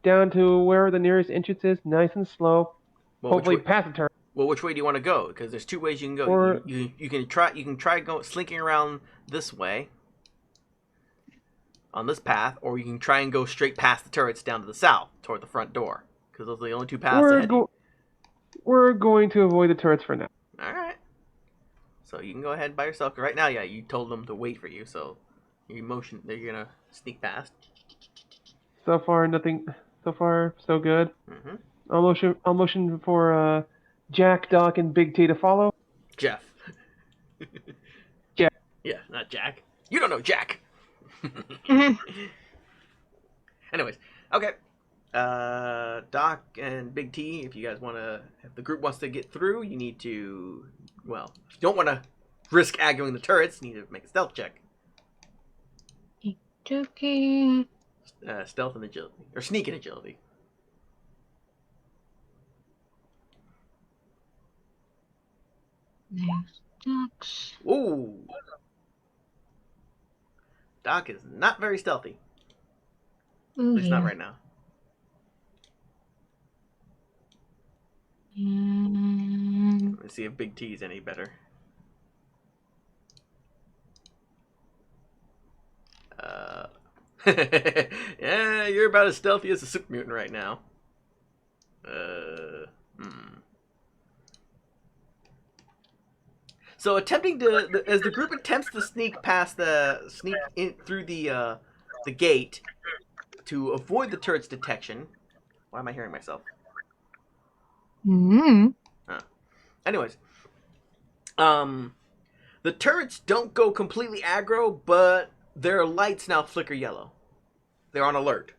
down to where the nearest entrance is, nice and slow. Well, Hopefully past the turret. Well, which way do you want to go? Because there's 2 ways you can go. Or- You can try going slinking around this way on this path, or you can try and go straight past the turrets down to the south toward the front door. Because those are the only 2 paths ahead. We're going to avoid the turrets for now. All right. So you can go ahead by yourself. 'Cause right now, yeah, you told them to wait for you, so you're gonna sneak past. So far, nothing. So far, so good. Mm-hmm. I'll motion for Jack, Doc, and Big T to follow. Jeff. Jack. Yeah, not Jack. You don't know Jack. Anyways, okay. Doc and Big T, if the group wants to get through, you need to, well, if you don't want to risk aggroing the turrets, you need to make a stealth check. Okay. Stealth and agility, or sneak and agility. There's ducks. Ooh. Doc is not very stealthy. Ooh, At least not yeah. right now. Let's see if Big T is any better. Yeah, you're about as stealthy as a super mutant right now. So attempting to, as the group attempts to sneak in through the gate to avoid the turret's detection. Why am I hearing myself? Mm-hmm. Anyways, The turrets don't go completely aggro, but their lights now flicker yellow. They're on alert.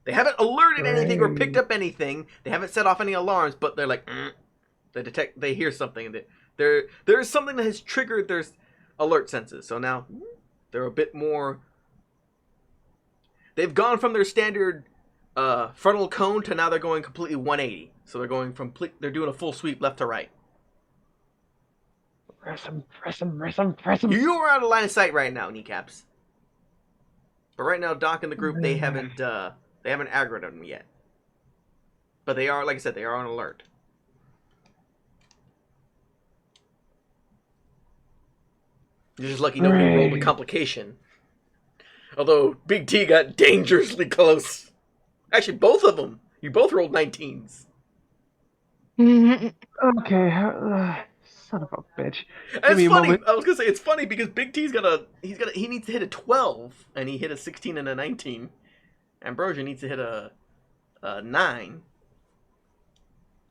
They haven't alerted anything or picked up anything. They haven't set off any alarms, but they're like, they hear something. There's something that has triggered their alert senses. So now they're a bit more. They've gone from their standard frontal cone to now they're going completely 180. So they're going they're doing a full sweep left to right. Press him. You are out of line of sight right now, kneecaps. But right now, Doc and the group, they haven't aggroed them yet. But they are, like I said, they are on alert. You're just lucky nobody rolled a complication. Although Big T got dangerously close. Actually, both of them. You both rolled 19s. Okay. Son of a bitch. And it's funny. I was gonna say it's funny because Big T's he needs to hit a 12 and he hit a 16 and a 19. Ambrosia needs to hit a 9.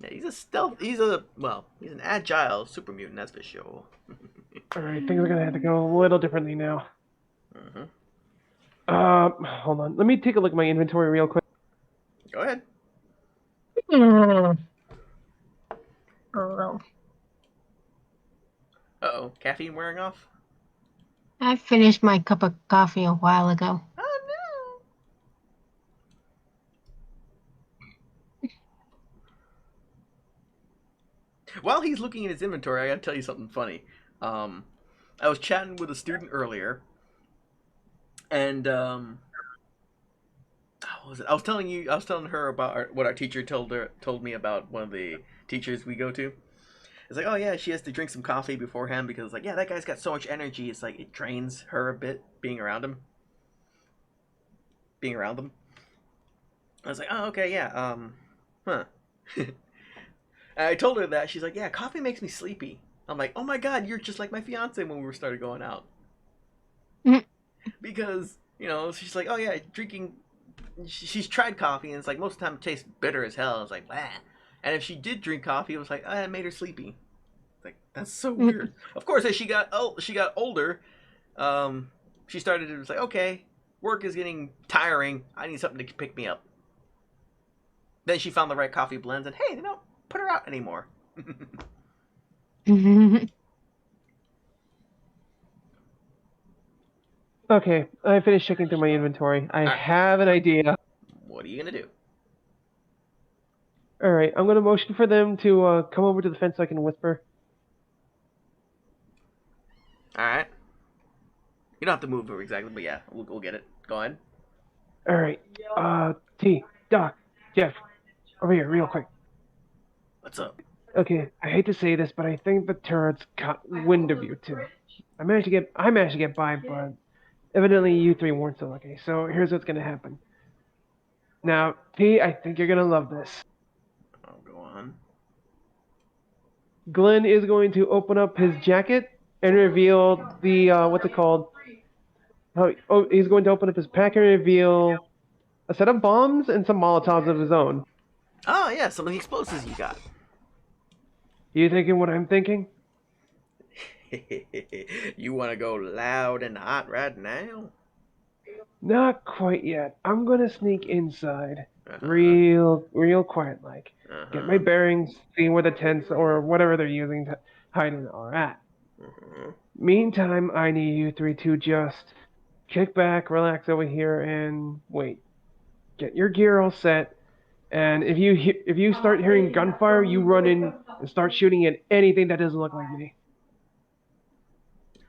Yeah, he's an agile super mutant, that's for sure. Alright, things are gonna have to go a little differently now. Hold on. Let me take a look at my inventory real quick. Go ahead. Uh-oh, caffeine wearing off? I finished my cup of coffee a while ago. Oh, no. While he's looking at his inventory, I gotta tell you something funny. I was chatting with a student earlier, and what was it? I was telling her about what our teacher told me about one of the teachers we go to. It's like, oh yeah, she has to drink some coffee beforehand because, like, yeah, that guy's got so much energy. It's like it drains her a bit being around them. I was like, oh okay, yeah, huh. And I told her that. She's like, yeah, coffee makes me sleepy. I'm like, oh my god, you're just like my fiance when we started going out. Because, you know, she's like, oh yeah, drinking. She's tried coffee and it's like most of the time it tastes bitter as hell. It's like, blah. And if she did drink coffee, it was like, it made her sleepy. Like, that's so weird. Of course, as she got older, she started to say, okay, work is getting tiring. I need something to pick me up. Then she found the right coffee blends, and hey, they don't put her out anymore. Okay, I finished checking through my inventory. I have an idea. What are you gonna do? Alright, I'm gonna motion for them to come over to the fence so I can whisper. Alright. You don't have to move her exactly, but yeah, we'll get it. Go ahead. Alright, T, Doc, Jeff, over here, real quick. What's up? Okay, I hate to say this, but I think the turrets caught wind of you two. I managed to get by, but evidently you three weren't so lucky. So here's what's gonna happen. Now, T, I think you're gonna love this. Oh, go on. Glenn is going to open up his jacket and reveal the what's it called? Oh, he's going to open up his pack and reveal a set of bombs and some Molotovs of his own. Oh yeah, some of the explosives you got. You thinking what I'm thinking? You want to go loud and hot right now? Not quite yet. I'm gonna sneak inside, real quiet like. Get my bearings, see where the tents or whatever they're using to hide in are at. Meantime, I need you three to just kick back, relax over here, and wait. Get your gear all set, and if you start hearing gunfire, you run in and start shooting at anything that doesn't look like me.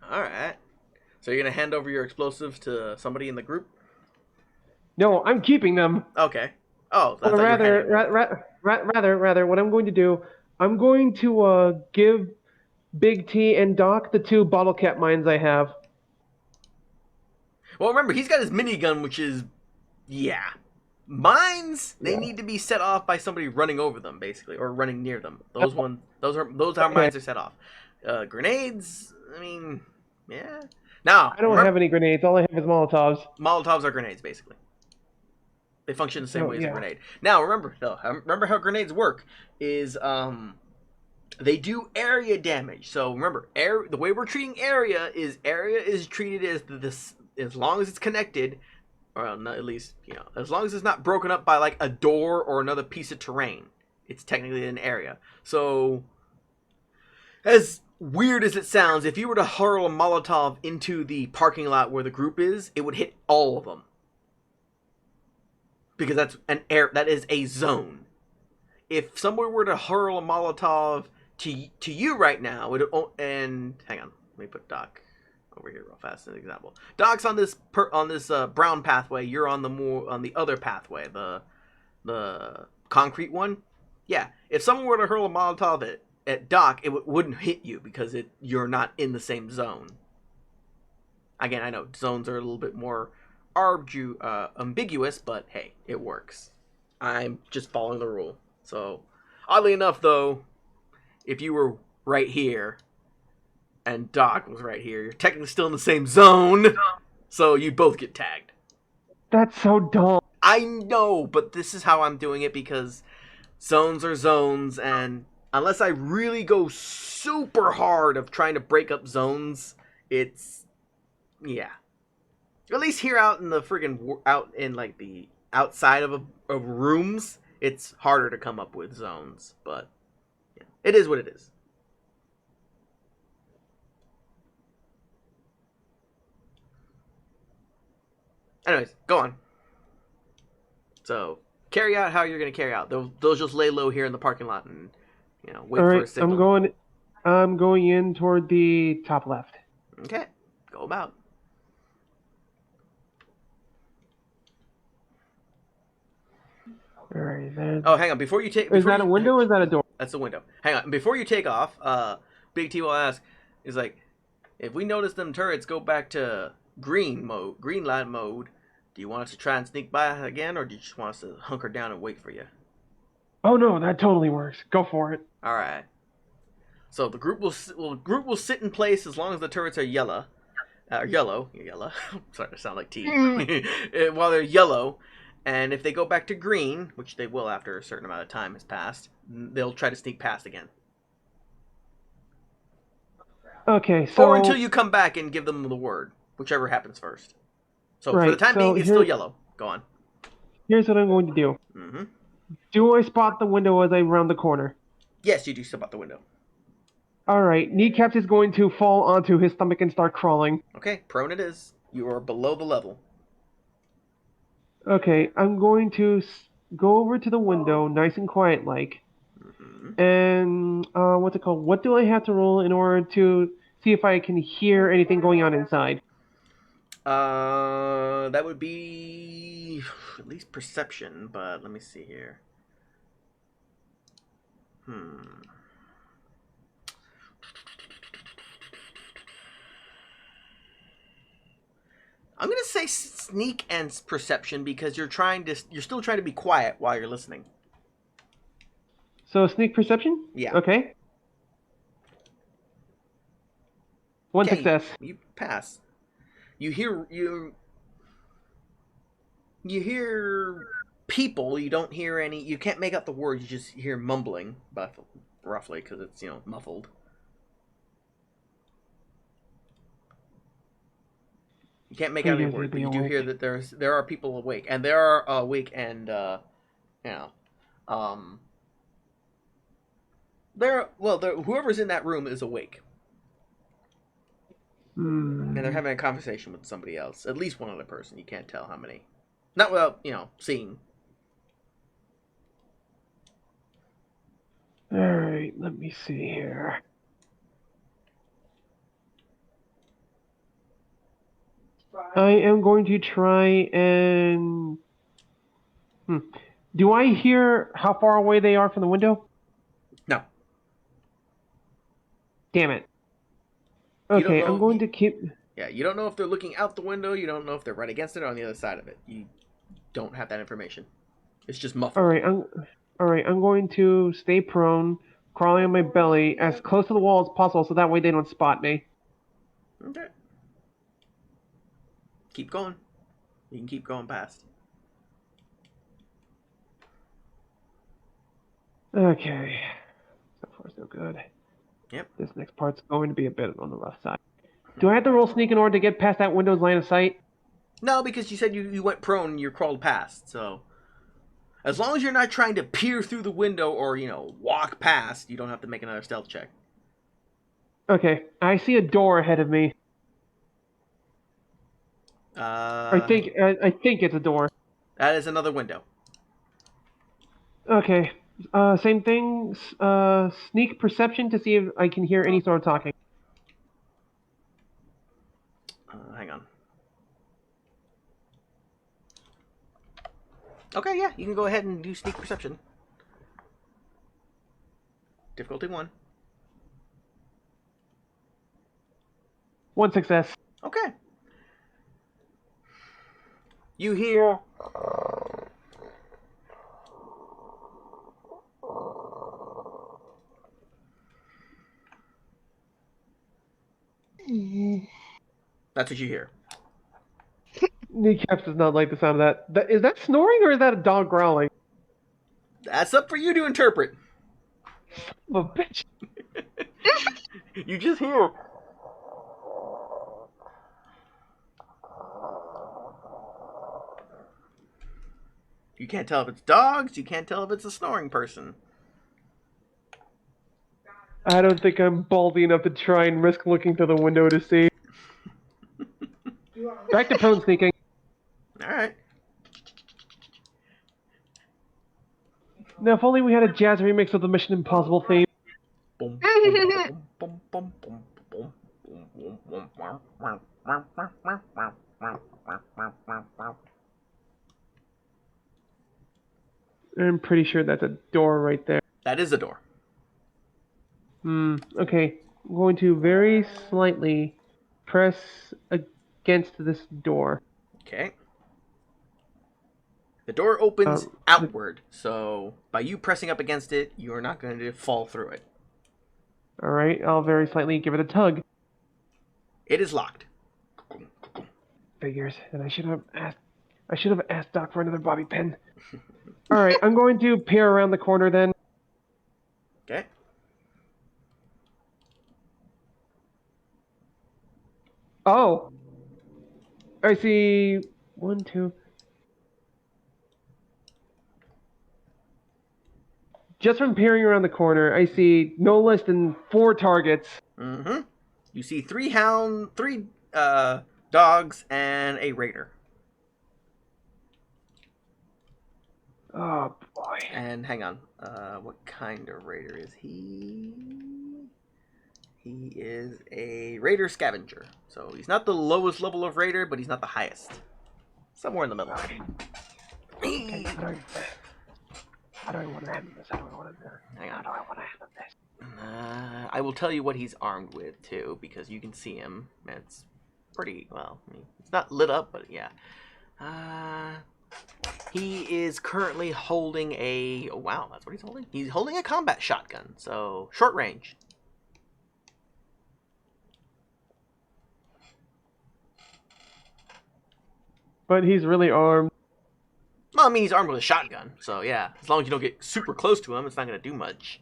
All right. So you're gonna hand over your explosives to somebody in the group? No, I'm keeping them. Okay. Oh, or rather, what I'm going to do, I'm going to give Big T and Doc the 2 bottle cap mines I have. Well, remember, he's got his minigun, which is, yeah. Mines, they need to be set off by somebody running over them, basically, or running near them. Those are mines are set off. Grenades, I mean, yeah. Now, I don't have any grenades. All I have is Molotovs. Molotovs are grenades, basically. They function the same way as a grenade. Now, remember how grenades work is, They do area damage. So remember, the way we're treating area is treated as this as long as it's connected, or not, at least as long as it's not broken up by like a door or another piece of terrain. It's technically an area. So, as weird as it sounds, if you were to hurl a Molotov into the parking lot where the group is, it would hit all of them. Because that is a zone. If someone were to hurl a Molotov to you right now, and hang on, let me put Doc over here real fast as an example. Doc's on this brown pathway. You're on the other pathway, the concrete one. Yeah, if someone were to hurl a Molotov at Doc, it wouldn't hit you because you're not in the same zone. Again, I know zones are a little bit more ambiguous, but hey, it works. I'm just following the rule. So, oddly enough, though, if you were right here and Doc was right here, you're technically still in the same zone, so you both get tagged. That's so dumb. I know, but this is how I'm doing it because zones are zones, and unless I really go super hard of trying to break up zones, it's, yeah. At least here out in the like the outside of rooms, it's harder to come up with zones, but yeah, it is what it is. Anyways, go on. So, carry out how you're going to carry out. They'll just lay low here in the parking lot and, wait for a signal. I'm going in toward the top left. Okay, go about. Alright, then. Oh, hang on. Before you take... Is that a window or is that a door? That's a window. Hang on. Before you take off, Big T will ask, is like, if we notice them turrets go back to green light mode, do you want us to try and sneak by again, or do you just want us to hunker down and wait for you? Oh no, that totally works. Go for it. All right. So the group will sit in place as long as the turrets are yellow. Yellow. I'm starting to sound like T. While they're yellow, and if they go back to green, which they will after a certain amount of time has passed, they'll try to sneak past again. Okay, so... Or until you come back and give them the word, whichever happens first. So right, for the time being, it's still yellow. Go on. Here's what I'm going to do. Mm-hmm. Do I spot the window as I round the corner? Yes, you do spot the window. Alright, Kneecaps is going to fall onto his stomach and start crawling. Okay, prone it is. You are below the level. Okay, I'm going to go over to the window, nice and quiet-like. Mm-hmm. And, what's it called? What do I have to roll in order to see if I can hear anything going on inside? That would be at least perception, but let me see here. I'm gonna say sneak and perception because you're still trying to be quiet while you're listening. So sneak perception? Yeah. Okay. One success. You pass. You hear people. You don't hear any. You can't make out the words. You just hear mumbling, roughly, because it's muffled. You can't make out any words, but you do hear that there are people awake, and there are awake, and whoever's in that room is awake. And they're having a conversation with somebody else. At least one other person. You can't tell how many. Not without, seeing. Alright, let me see here. I am going to try and... Do I hear how far away they are from the window? No. Damn it. Okay, I'm going to keep... Yeah, you don't know if they're looking out the window. You don't know if they're right against it or on the other side of it. You don't have that information. It's just muffled. Alright, I'm going to stay prone, crawling on my belly, as close to the wall as possible, so that way they don't spot me. Okay. Keep going. You can keep going past. Okay. So 4, so good. Yep. This next part's going to be a bit on the rough side. Do I have to roll sneak in order to get past that window's line of sight? No, because you said you went prone and you crawled past, so... As long as you're not trying to peer through the window or, walk past, you don't have to make another stealth check. Okay, I see a door ahead of me. I think it's a door. That is another window. Okay. Same thing. Sneak perception to see if I can hear any sort of talking. Hang on. Okay, yeah, you can go ahead and do sneak perception. Difficulty 1. 1 success. Okay. You hear... That's what you hear. Kneecaps does not like the sound of that. Is that snoring or is that a dog growling? That's up for you to interpret. Son of a bitch. You just hear... You can't tell if it's dogs. You can't tell if it's a snoring person. I don't think I'm ballsy enough to try and risk looking through the window to see. Back to prone sneaking. Alright. Now, if only we had a jazz remix of the Mission Impossible theme. Boom, boom, boom, boom, boom, boom, boom. I'm pretty sure that's a door right there. That is a door. Okay. I'm going to very slightly press against this door. Okay. The door opens outward, so by you pressing up against it, you are not going to fall through it. Alright, I'll very slightly give it a tug. It is locked. Figures. And I should have asked Doc for another bobby pin. Alright, I'm going to peer around the corner then. Okay. Oh! I see 1, 2. Just from peering around the corner, I see no less than 4 targets. Mm-hmm. You see 3 dogs and a raider. Oh boy. And hang on. What kind of raider is he? He is a raider scavenger. So he's not the lowest level of raider, but he's not the highest. Somewhere in the middle. Okay, how do I want to handle this? Hang on. How do I want to handle this? I will tell you what he's armed with, too, because you can see him. It's pretty, well, it's not lit up, but yeah. He is currently holding a... Oh, wow, that's what he's holding? He's holding a combat shotgun, so short range. But he's really armed. Well, I mean, he's armed with a shotgun, so yeah. As long as you don't get super close to him, it's not going to do much.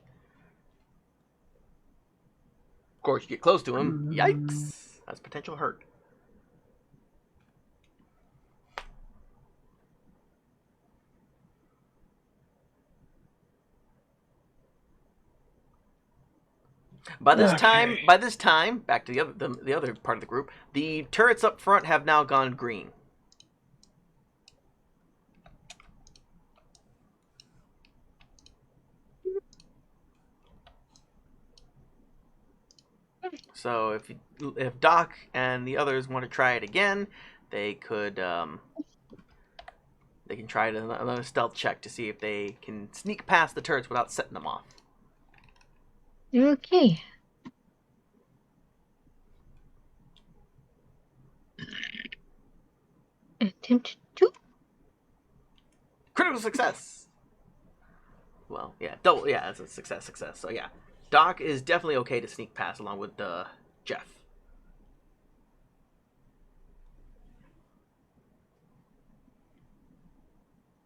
Of course, you get close to him, yikes. That's potential hurt. By this time, back to the other part of the group, the turrets up front have now gone green. So if Doc and the others want to try it again, they could they can try another stealth check to see if they can sneak past the turrets without setting them off. Okay. Attempt 2. Critical success. Well, yeah, it's a success. So yeah, Doc is definitely okay to sneak past along with Jeff.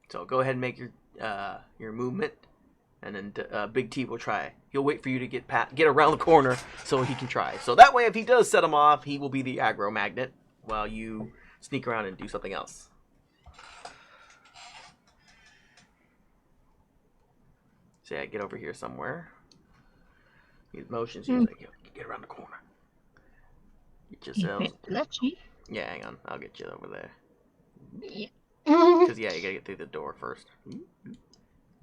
So go ahead and make your movement, And then Big T will try. He'll wait for you to get around the corner so he can try. So that way, if he does set him off, he will be the aggro magnet while you sneak around and do something else. So yeah, get over here somewhere. Use motions. Use like, get around the corner. Get yourselves. Let's see. Yeah, hang on. I'll get you over there. Yeah. Because yeah, you gotta get through the door first.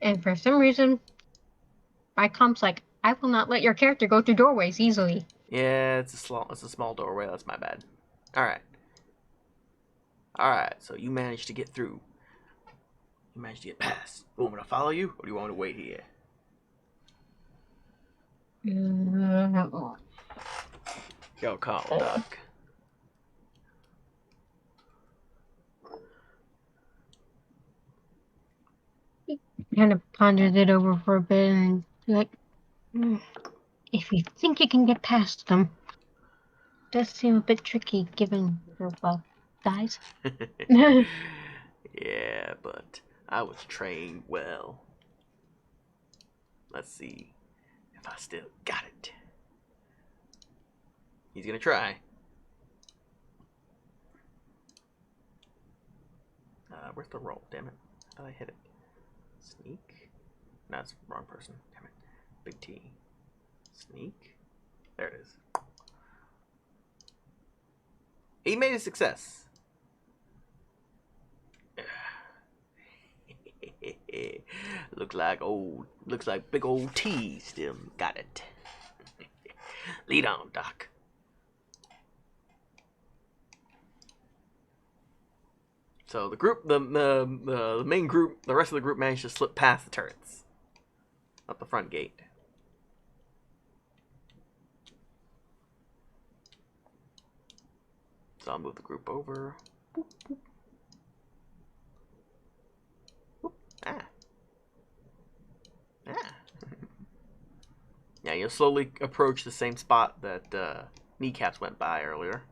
And for some reason, my comp's like, I will not let your character go through doorways easily. Yeah, it's a small doorway. That's my bad. All right. So you managed to get through. You managed to get past. You want me to follow you, or do you want me to wait here? Yo, call, Doc. Kind of pondered it over for a bit and like, if you think you can get past them, does seem a bit tricky given your dies. Yeah, but I was trained well. Let's see if I still got it. He's gonna try. Where's the roll? Damn it! I thought I hit it. Sneak? No, it's the wrong person. Damn it. Big T. Sneak? There it is. He made a success. looks like big old T still got it. Lead on, Doc. So the group, the main group, the rest of the group managed to slip past the turrets up the front gate. So I'll move the group over. Boop, boop. Boop. Ah. Yeah, you'll slowly approach the same spot that Kneecaps went by earlier.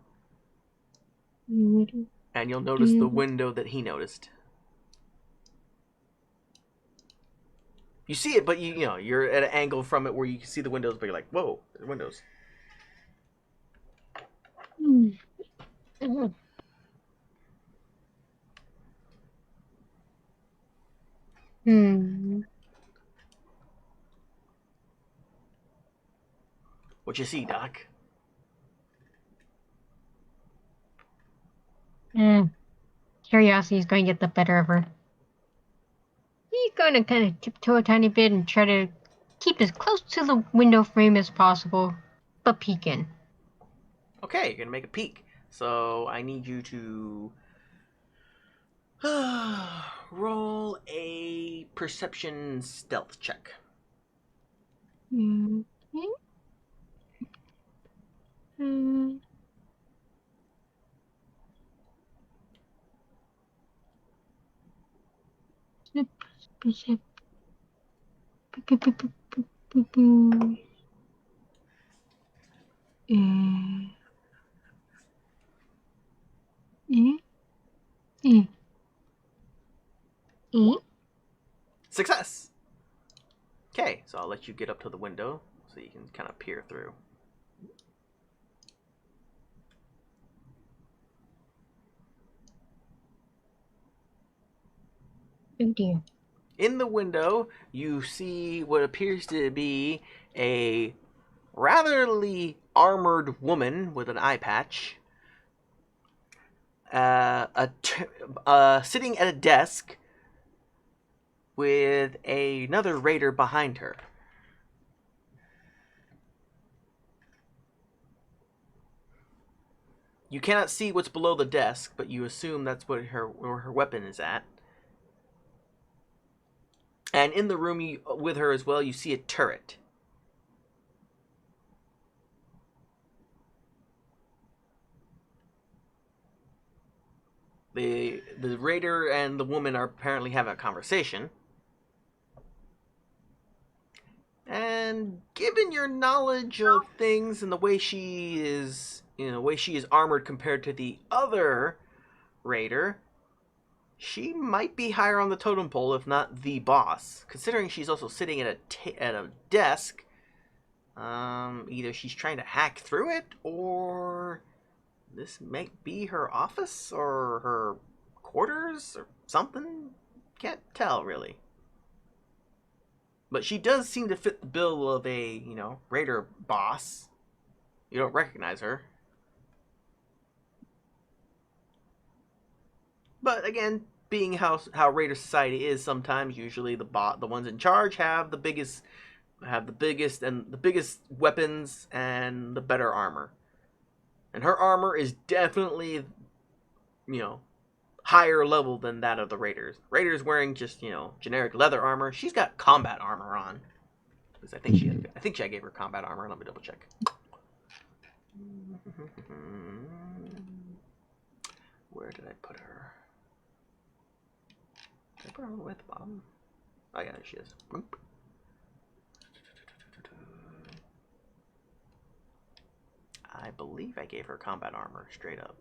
And you'll notice the window that he noticed. You see it, but you know, you're at an angle from it where you can see the windows, but you're like, whoa, there's windows. What you see, Doc? Curiosity is going to get the better of her. He's going to kind of tiptoe a tiny bit and try to keep as close to the window frame as possible, but peek in. Okay, you're gonna make a peek. So I need you to roll a perception stealth check. Success! Okay, so I'll let you get up to the window so you can kind of peer through. Oh dear. In the window, you see what appears to be a ratherly armored woman with an eye patch. Sitting at a desk with another raider behind her. You cannot see what's below the desk, but you assume that's where her weapon is at. And in the room with her as well, you see a turret. The raider and the woman are apparently having a conversation. And given your knowledge of things and the way she is, armored compared to the other raider, She might be higher on the totem pole, if not the boss, considering she's also sitting at a desk. Either she's trying to hack through it, or this might be her office or her quarters or something. Can't tell really. But she does seem to fit the bill of a, raider boss. You don't recognize her. But again, being how Raider society is, sometimes usually the ones in charge have the biggest weapons and the better armor. And her armor is definitely, higher level than that of the Raiders. Raiders wearing just, generic leather armor. She's got combat armor on. Because I think I gave her combat armor. Let me double check. Where did I put her? Did I put her all the way at the bottom? Oh yeah, there she is. Boop. I believe I gave her combat armor straight up.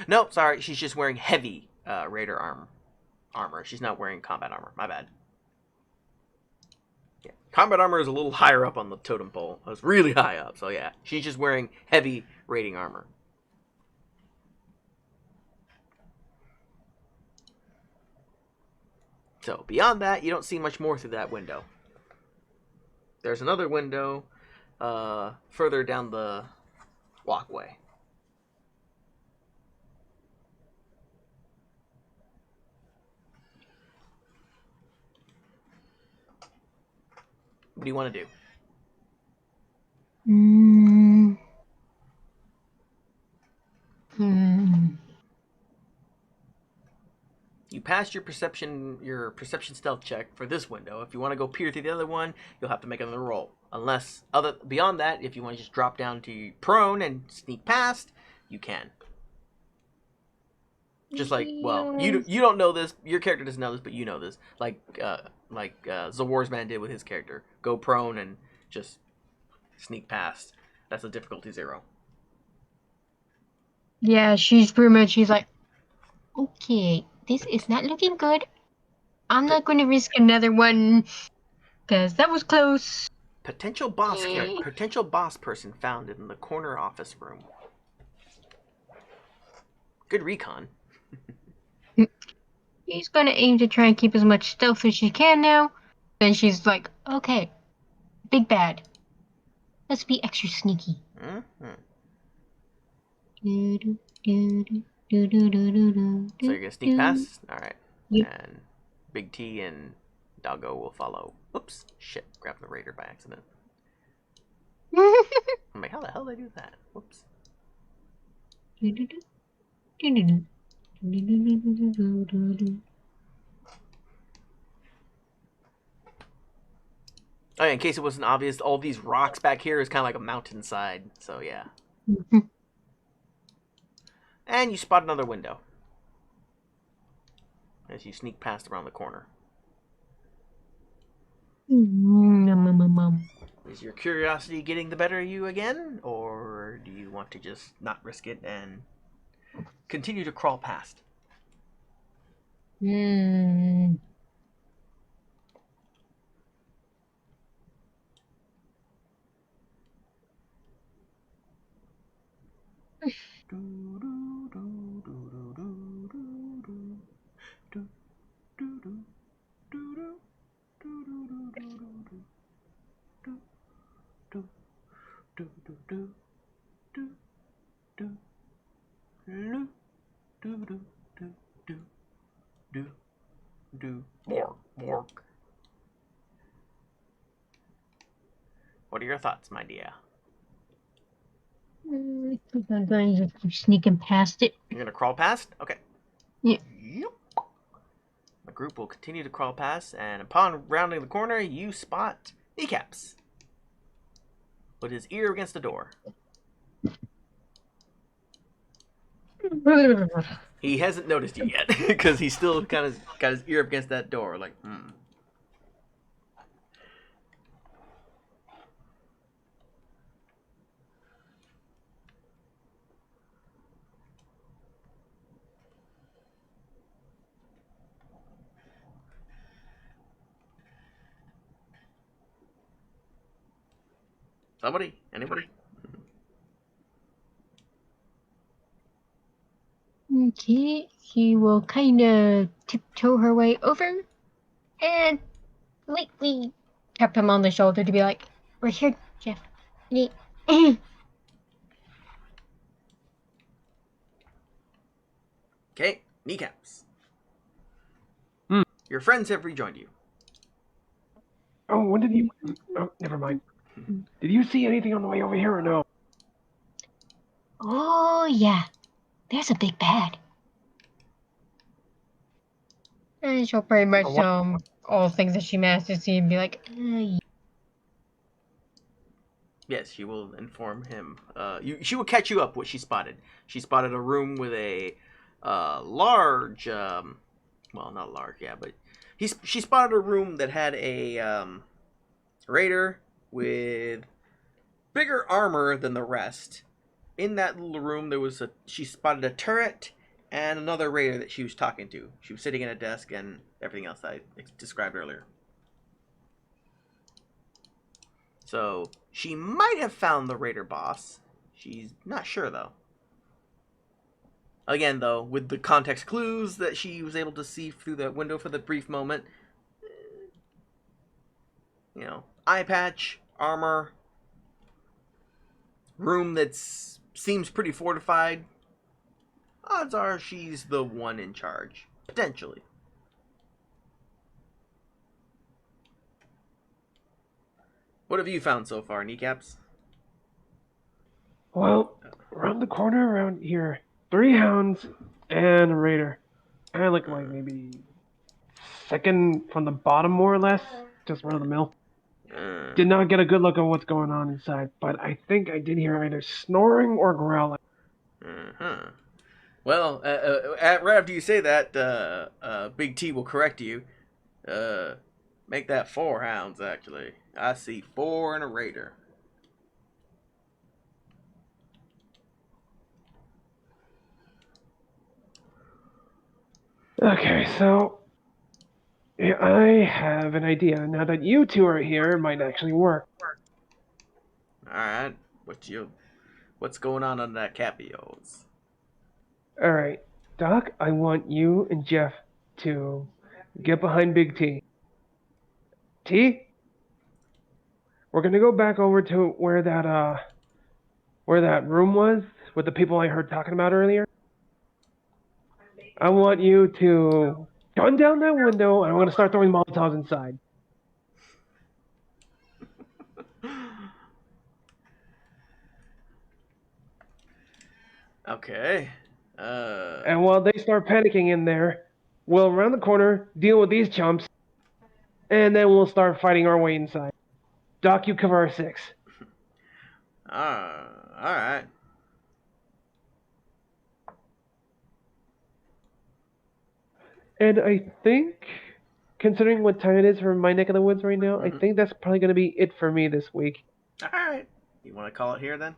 Nope, sorry, she's just wearing heavy Raider armor. She's not wearing combat armor. My bad. Yeah, combat armor is a little higher up on the totem pole. It was really high up, so yeah. She's just wearing heavy raiding armor. So, beyond that, you don't see much more through that window. There's another window further down the walkway. What do you want to do? You passed your perception stealth check for this window. If you want to go peer through the other one, you'll have to make another roll. Beyond that, if you want to just drop down to prone and sneak past, you can. Just like, well, you don't know this. Your character doesn't know this, but you know this. Like Zawarsman did with his character. Go prone and just sneak past. That's a difficulty 0. Yeah, she's pretty much. She's like, okay, this is not looking good. I'm not going to risk another one because that was close. Potential boss person found in the corner office room. Good recon. She's going to aim to try and keep as much stealth as she can now. Then she's like, okay, big bad. Let's be extra sneaky. Mm-hmm. So you're gonna sneak past? Alright. Yep. And Big T and Doggo will follow. Oops. Shit. Grabbed the Raider by accident. I'm like, how the hell did I do that? Whoops. Oh, yeah, in case it wasn't obvious, all these rocks back here is kind of like a mountainside. So, yeah. And you spot another window as you sneak past around the corner. Is your curiosity getting the better of you again? Or do you want to just not risk it and continue to crawl past? What are your thoughts, my dear? I'm going to keep sneaking past it. You're gonna crawl past? Okay. Yeah. Yep. The group will continue to crawl past, and upon rounding the corner, you spot Kneecaps with his ear against the door. He hasn't noticed you yet, because he's still kind of got his ear up against that door, like, Somebody? Anybody? Okay, she will kind of tiptoe her way over and lightly tap him on the shoulder to be like, "We're here, Jeff." Okay, kneecaps. Hmm. Your friends have rejoined you. Oh, when did you? Oh, never mind. Did you see anything on the way over here or no? Oh yeah, there's a big bad. And she'll pretty much all things that she managed to see and be like, Yes, she will inform him. She will catch you up what she spotted. She spotted a room with a large, well, not large, yeah, but she spotted a room that had a raider with bigger armor than the rest. In that little room, she spotted a turret and another raider that she was talking to. She was sitting at a desk and everything else I described earlier. So she might have found the raider boss. She's not sure though. Again, though, with the context clues that she was able to see through the window for the brief moment, eye patch, armor, room that seems pretty fortified. Odds are she's the one in charge, potentially. What have you found so far, Kneecaps? Well, around the corner around here, 3 hounds and a raider. I look like maybe second from the bottom, more or less. Just run of the mill. Did not get a good look at what's going on inside, but I think I did hear either snoring or growling. Uh-huh. Well, right after you say that, Big T will correct you. Make that 4 hounds, actually. I see 4 and a raider. Okay, so I have an idea. Now that you two are here, it might actually work. Alright. What's going on under that cap of yours? Alright, Doc, I want you and Jeff to get behind Big T. T? We're gonna go back over to where that room was with the people I heard talking about earlier. I want you to gun down that window, and I'm gonna start throwing Molotovs inside. Okay. And while they start panicking in there, we'll round the corner, deal with these chumps, and then we'll start fighting our way inside. Doc, you cover our 6. Alright. And I think, considering what time it is for my neck of the woods right now, I think that's probably going to be it for me this week. Alright. You want to call it here, then?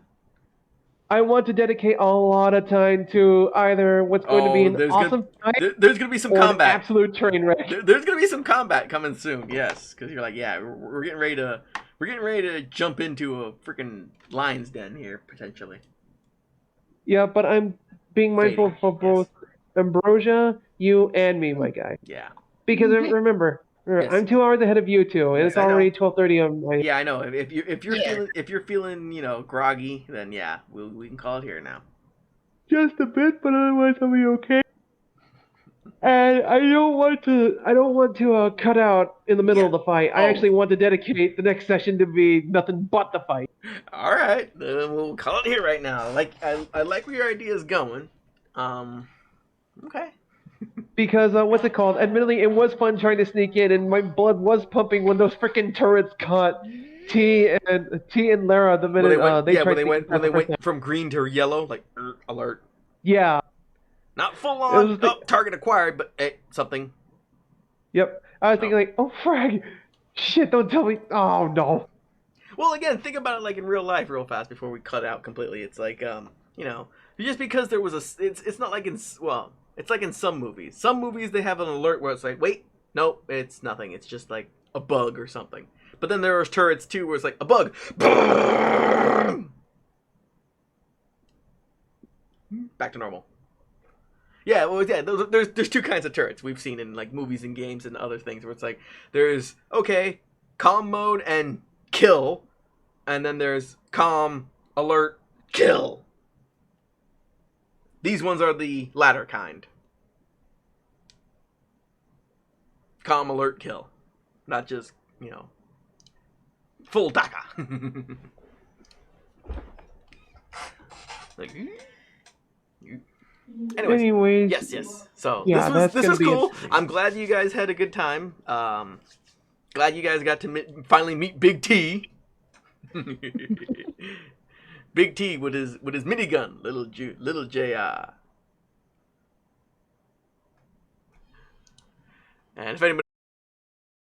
I want to dedicate a lot of time to either what's going to be an awesome fight, there's going to be some combat. An absolute train wreck. There's going to be some combat coming soon, yes. Because you're like, yeah, we're getting ready to jump into a freaking lion's den here, potentially. Yeah, but I'm being mindful for both Ambrosia, you, and me, my guy. Yeah. Because remember, yes. I'm 2 hours ahead of you two, and it's already 12:30 on my. Yeah, I know. If you're feeling groggy, then yeah, we can call it here now. Just a bit, but otherwise I'll be okay. And I don't want to cut out in the middle of the fight. I actually want to dedicate the next session to be nothing but the fight. All right, then we'll call it here right now. I like where your idea is going. Okay. Because, what's it called? Admittedly, it was fun trying to sneak in, and my blood was pumping when those freaking turrets caught T and Lara the minute when they went from green to yellow, like alert. Yeah. Not full on target acquired, but something. Yep. I was thinking oh frag, shit! Don't tell me. Oh no. Well, again, think about it like in real life, real fast before we cut out completely. It's like just because there was it's not like it's like in some movies. Some movies they have an alert where it's like, wait, nope, it's nothing. It's just like a bug or something. But then there was turrets too, where it's like a bug. Back to normal. Yeah, well, yeah. There's two kinds of turrets we've seen in like movies and games and other things where it's like there's calm mode and kill, and then there's calm, alert, kill. These ones are the latter kind. Calm, alert, kill, not just full DACA. Like. Anyways, yes. So yeah, this was cool. I'm glad you guys had a good time. Glad you guys got to finally meet Big T. Big T with his minigun, little JR. And if anybody